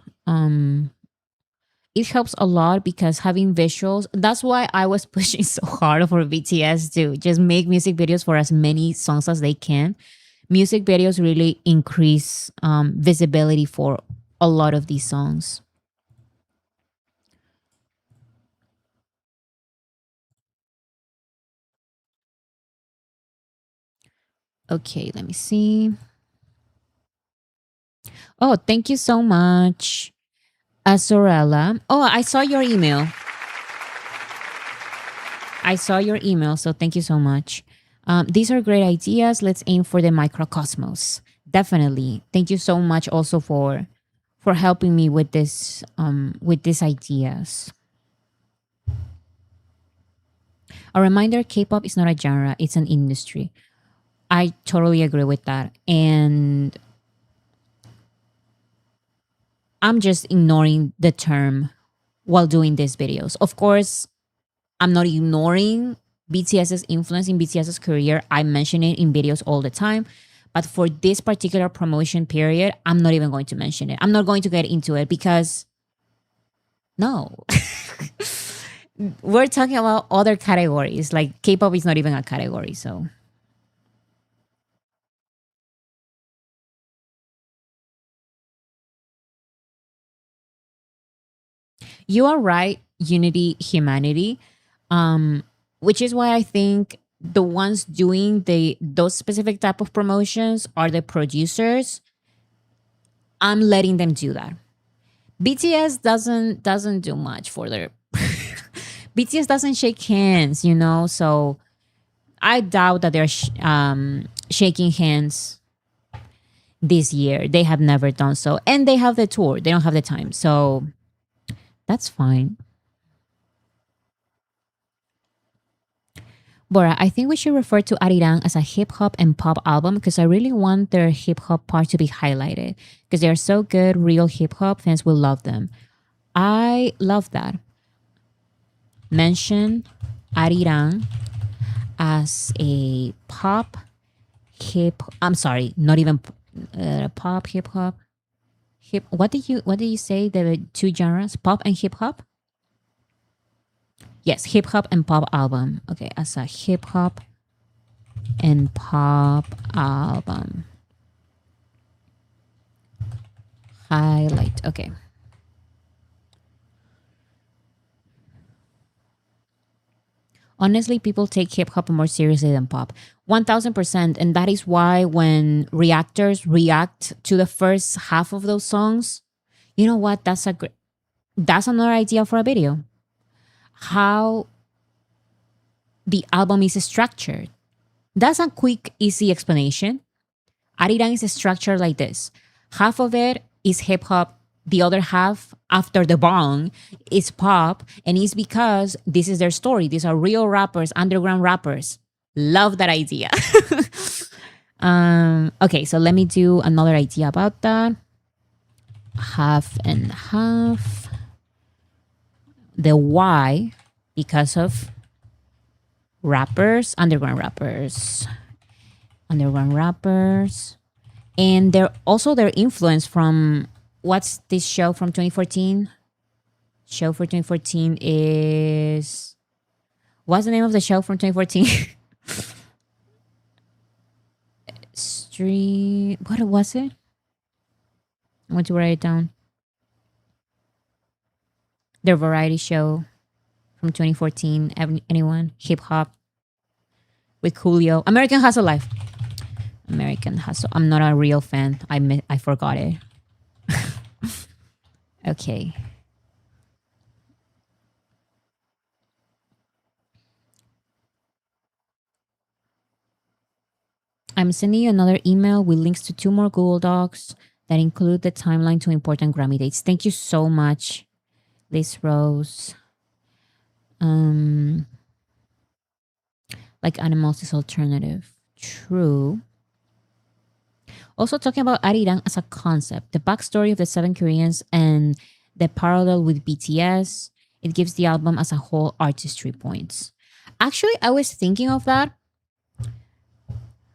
It helps a lot because having visuals, that's why I was pushing so hard for BTS to just make music videos for as many songs as they can. Music videos really increase visibility for a lot of these songs. Okay, let me see. Oh, thank you so much, Azorella. Oh, I saw your email. So thank you so much. These are great ideas. Let's aim for the microcosmos. Definitely. Thank you so much also for helping me with this with these ideas. A reminder, K-pop is not a genre, it's an industry. I totally agree with that. And I'm just ignoring the term while doing these videos. Of course, I'm not ignoring BTS's influence in BTS's career. I mention it in videos all the time. But for this particular promotion period, I'm not even going to mention it. I'm not going to get into it because no. We're talking about other categories. Like K-pop is not even a category, so. You are right, unity, humanity. Which is why I think the ones doing those specific type of promotions are the producers. I'm letting them do that. BTS doesn't do much for their BTS doesn't shake hands, so I doubt that they're shaking hands this year. They have never done so. And they have the tour. They don't have the time. So that's fine. Bora, I think we should refer to ARIRANG as a hip hop and pop album because I really want their hip hop part to be highlighted because they are so good. Real hip hop fans will love them. I love that. Mention ARIRANG as a pop hip. I'm sorry, not even pop hip hop. What did you say? The two genres, pop and hip hop. Yes, hip hop and pop album. Okay, as a hip hop and pop album. Highlight. Okay. Honestly, people take hip hop more seriously than pop. 1000%. And that is why when reactors react to the first half of those songs, you know what? That's another idea for a video. How the album is structured. That's a quick, easy explanation. ARIRANG is structured like this. Half of it is hip hop. The other half, after the bong, is pop. And it's because this is their story. These are real rappers, underground rappers. Love that idea. Okay, so let me do another idea about that. Half and half. The why, because of rappers, underground rappers. And they're also their influence from, what's this show from 2014? Show for 2014 is, what's the name of the show from 2014? What was it? I want to write it down. Their variety show from 2014. Anyone? Hip hop with Coolio. American Hustle Life. American Hustle. I'm not a real fan. I forgot it. Okay. I'm sending you another email with links to 2 more Google Docs that include the timeline to important Grammy dates. Thank you so much, Liz Rose. Like Animals is alternative. True. Also talking about ARIRANG as a concept, the backstory of the 7 Koreans and the parallel with BTS, it gives the album as a whole artistry points. Actually, I was thinking of that.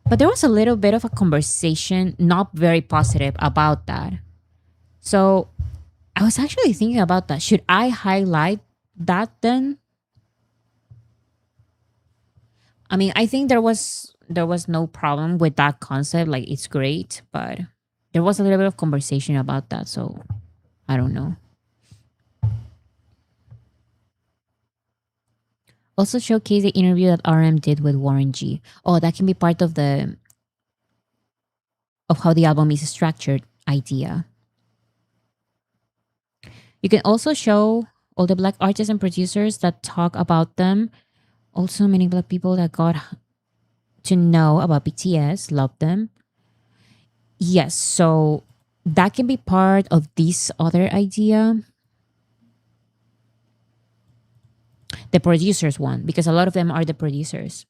But there was a little bit of a conversation, not very positive about that. So I was actually thinking about that. Should I highlight that then? I mean, I think there was no problem with that concept. Like it's great, but there was a little bit of conversation about that. So I don't know. Also showcase the interview that RM did with Warren G. Oh, that can be part of how the album is structured idea. You can also show all the black artists and producers that talk about them. Also, many black people that got to know about BTS, love them. Yes, so that can be part of this other idea. The producers one, because a lot of them are the producers.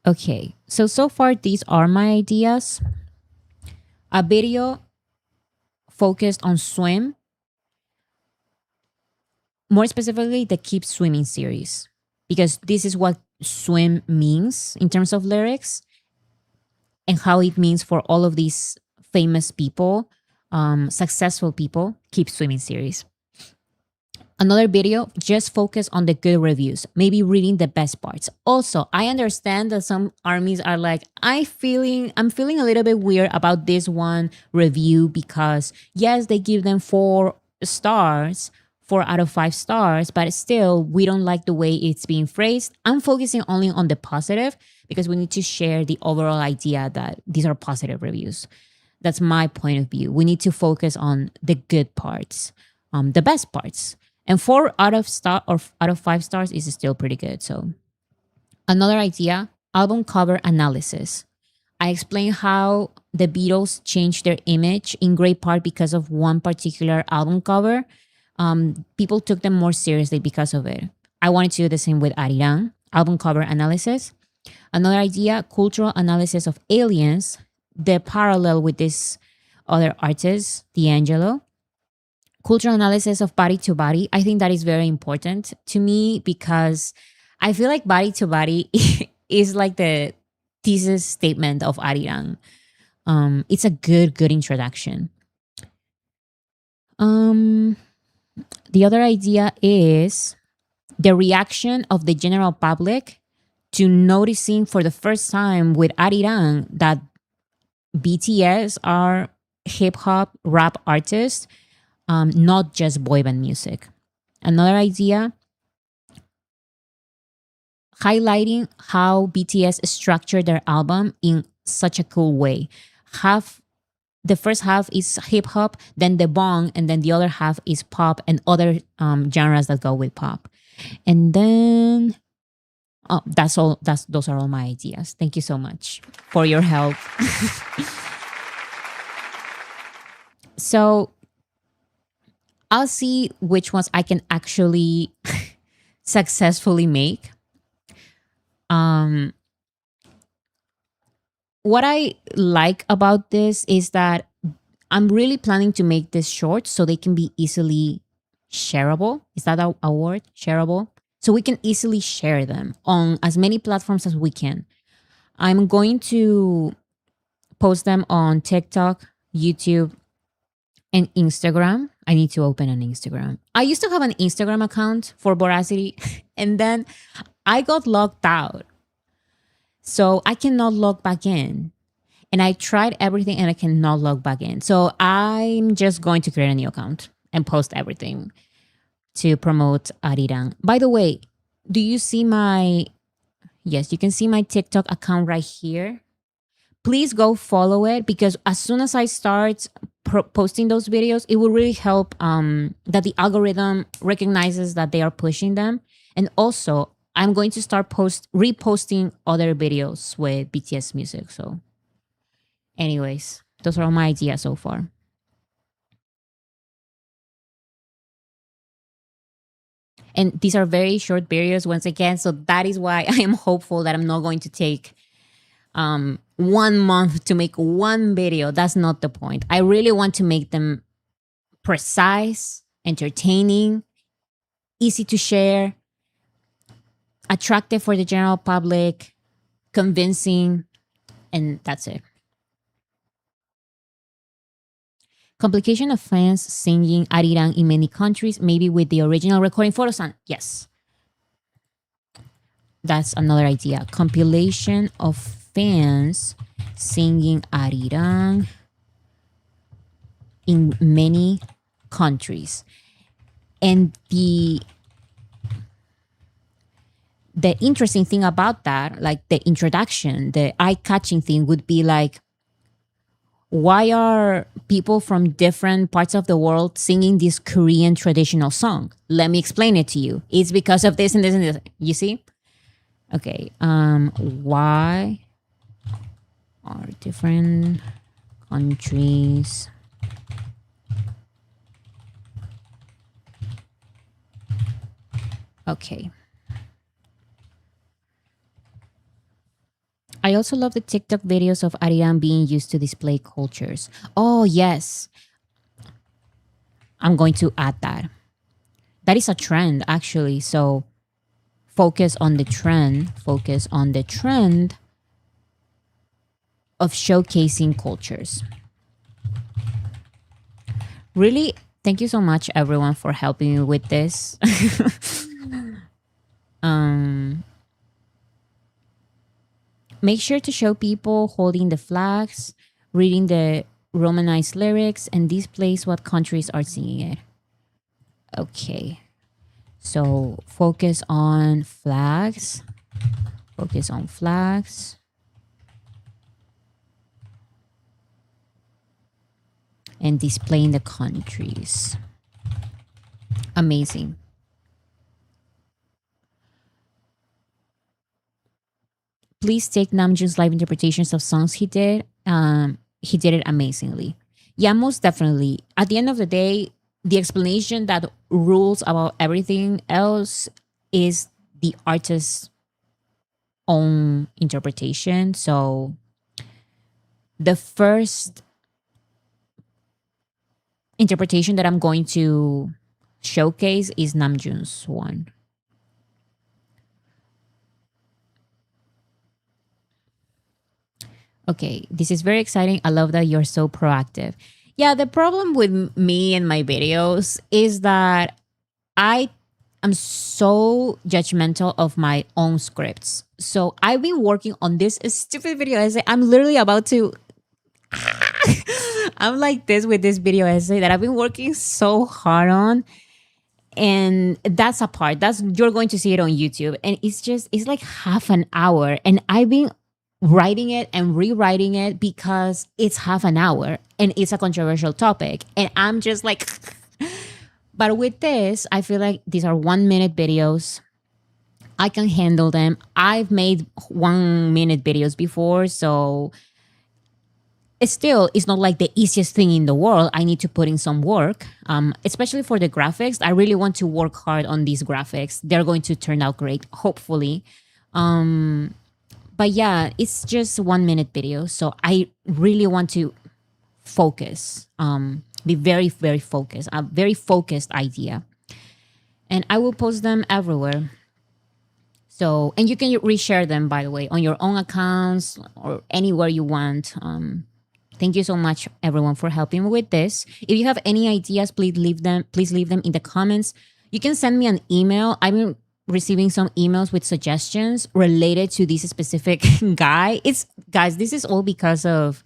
Okay, so far these are my ideas. A video focused on swim, more specifically the Keep Swimming series, because this is what swim means in terms of lyrics and how it means for all of these famous people, successful people, Keep Swimming series. Another video just focus on the good reviews, maybe reading the best parts. Also, I understand that some armies are like, I'm feeling a little bit weird about this one review because yes, they give them 4 stars, 4 out of 5 stars, but still we don't like the way it's being phrased. I'm focusing only on the positive because we need to share the overall idea that these are positive reviews. That's my point of view. We need to focus on the good parts, the best parts. And 4 out of 5 stars is still pretty good. So another idea, album cover analysis. I explain how the Beatles changed their image in great part because of one particular album cover. People took them more seriously because of it. I wanted to do the same with ARIRANG, album cover analysis. Another idea, cultural analysis of Aliens, the parallel with this other artist, D'Angelo. Cultural analysis of Body to Body. I think that is very important to me because I feel like Body to Body is like the thesis statement of ARIRANG. It's a good introduction. The other idea is the reaction of the general public to noticing for the first time with ARIRANG that BTS are hip hop rap artists, not just boy band music. Another idea, highlighting how BTS structured their album in such a cool way. The first half is hip hop, then the bong, and then the other half is pop and other genres that go with pop. And then, that's all. Those are all my ideas. Thank you so much for your help. So I'll see which ones I can actually successfully make. What I like about this is that I'm really planning to make this short so they can be easily shareable. Is that a word? Shareable? So we can easily share them on as many platforms as we can. I'm going to post them on TikTok, YouTube, and Instagram. I need to open an Instagram. I used to have an Instagram account for Voracity, and then I got locked out. So I cannot log back in. And I tried everything and I cannot log back in. So I'm just going to create a new account and post everything to promote ARIRANG. By the way, do you see yes, you can see my TikTok account right here. Please go follow it because as soon as I start posting those videos, it will really help that the algorithm recognizes that they are pushing them. And also, I'm going to start reposting other videos with BTS music. So anyways, those are all my ideas so far. And these are very short videos once again. So that is why I am hopeful that I'm not going to take 1 month to make one video. That's not the point. I really want to make them precise, entertaining, easy to share, attractive for the general public, convincing, and that's it. Complication of fans singing Arirang in many countries, maybe with the original recording photos. Yes. That's another idea. Compilation of fans singing Arirang in many countries. And the interesting thing about that, like the introduction, the eye-catching thing would be like, why are people from different parts of the world singing this Korean traditional song? Let me explain it to you. It's because of this and this and this. You see? Okay. Why are different countries okay. I also love the TikTok videos of Ariane being used to display cultures. Oh, yes. I'm going to add that. That is a trend, actually. So focus on the trend. Focus on the trend of showcasing cultures. Really, thank you so much, everyone, for helping me with this. Make sure to show people holding the flags, reading the Romanized lyrics, and displays what countries are singing it. Okay. So focus on flags. Focus on flags. And displaying the countries. Amazing. Please take Namjoon's live interpretations of songs he did. He did it amazingly. Yeah, most definitely. At the end of the day, the explanation that rules about everything else is the artist's own interpretation. So the first interpretation that I'm going to showcase is Namjoon's one. Okay, this is very exciting. I love that you're so proactive. Yeah, the problem with me and my videos is that I am so judgmental of my own scripts. So I've been working on this stupid video essay. I'm literally about to... I'm like this with this video essay that I've been working so hard on. And that's a part. You're going to see it on YouTube. And it's like half an hour. And I've been writing it and rewriting it because it's half an hour and it's a controversial topic. And I'm just like, but with this, I feel like these are 1 minute videos. I can handle them. I've made 1 minute videos before, so it's not like the easiest thing in the world. I need to put in some work, especially for the graphics. I really want to work hard on these graphics. They're going to turn out great, hopefully. But yeah, it's just 1 minute video. So I really want to focus, be very, very focused, a very focused idea. And I will post them everywhere. So, and you can reshare them, by the way, on your own accounts or anywhere you want. Thank you so much, everyone, for helping me with this. If you have any ideas, please leave them in the comments. You can send me an email. I've been receiving some emails with suggestions related to this specific guy. Guys, this is all because of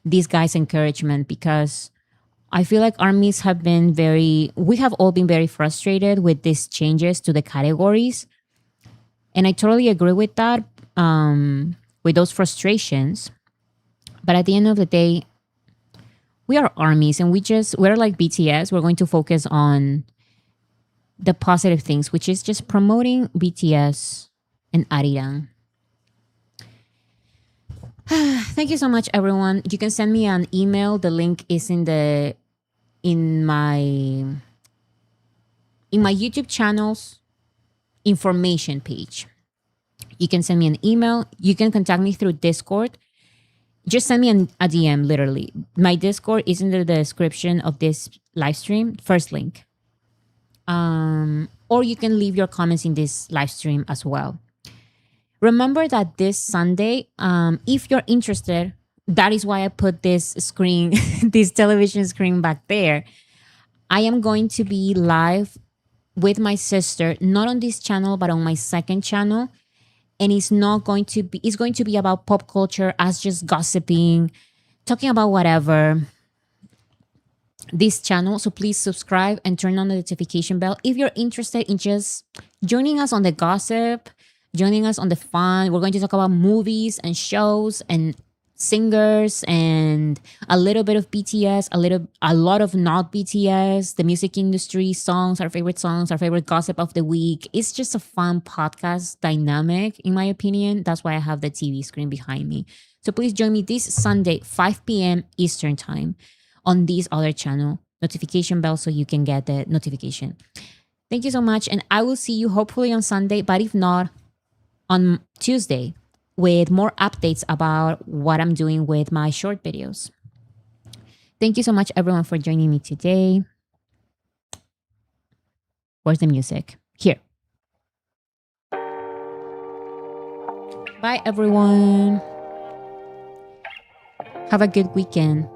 this guy's encouragement, because I feel like armies we have all been very frustrated with these changes to the categories. And I totally agree with that, with those frustrations. But at the end of the day, we are armies and we're like BTS. We're going to focus on the positive things, which is just promoting BTS and ARIRANG. Thank you so much, everyone. You can send me an email. The link is in my YouTube channel's information page. You can send me an email. You can contact me through Discord. just send me a DM, literally. My Discord is in the description of this live stream, first link. Or you can leave your comments in this live stream as well. Remember that this Sunday, if you're interested, that is why I put this screen, this television screen back there. I am going to be live with my sister, not on this channel, but on my second channel. And it's going to be about pop culture, us just gossiping, talking about whatever. This channel. So please subscribe and turn on the notification bell if you're interested in just joining us on the gossip, joining us on the fun. We're going to talk about movies and shows and singers and a little bit of BTS, a lot of not BTS, the music industry, songs, our favorite gossip of the week. It's just a fun podcast dynamic, in my opinion. That's why I have the TV screen behind me. So please join me this Sunday, 5 p.m. Eastern time on this other channel, notification bell, so you can get the notification. Thank you so much. And I will see you hopefully on Sunday, but if not, on Tuesday, with more updates about what I'm doing with my short videos. Thank you so much, everyone, for joining me today. Where's the music? Here. Bye, everyone. Have a good weekend.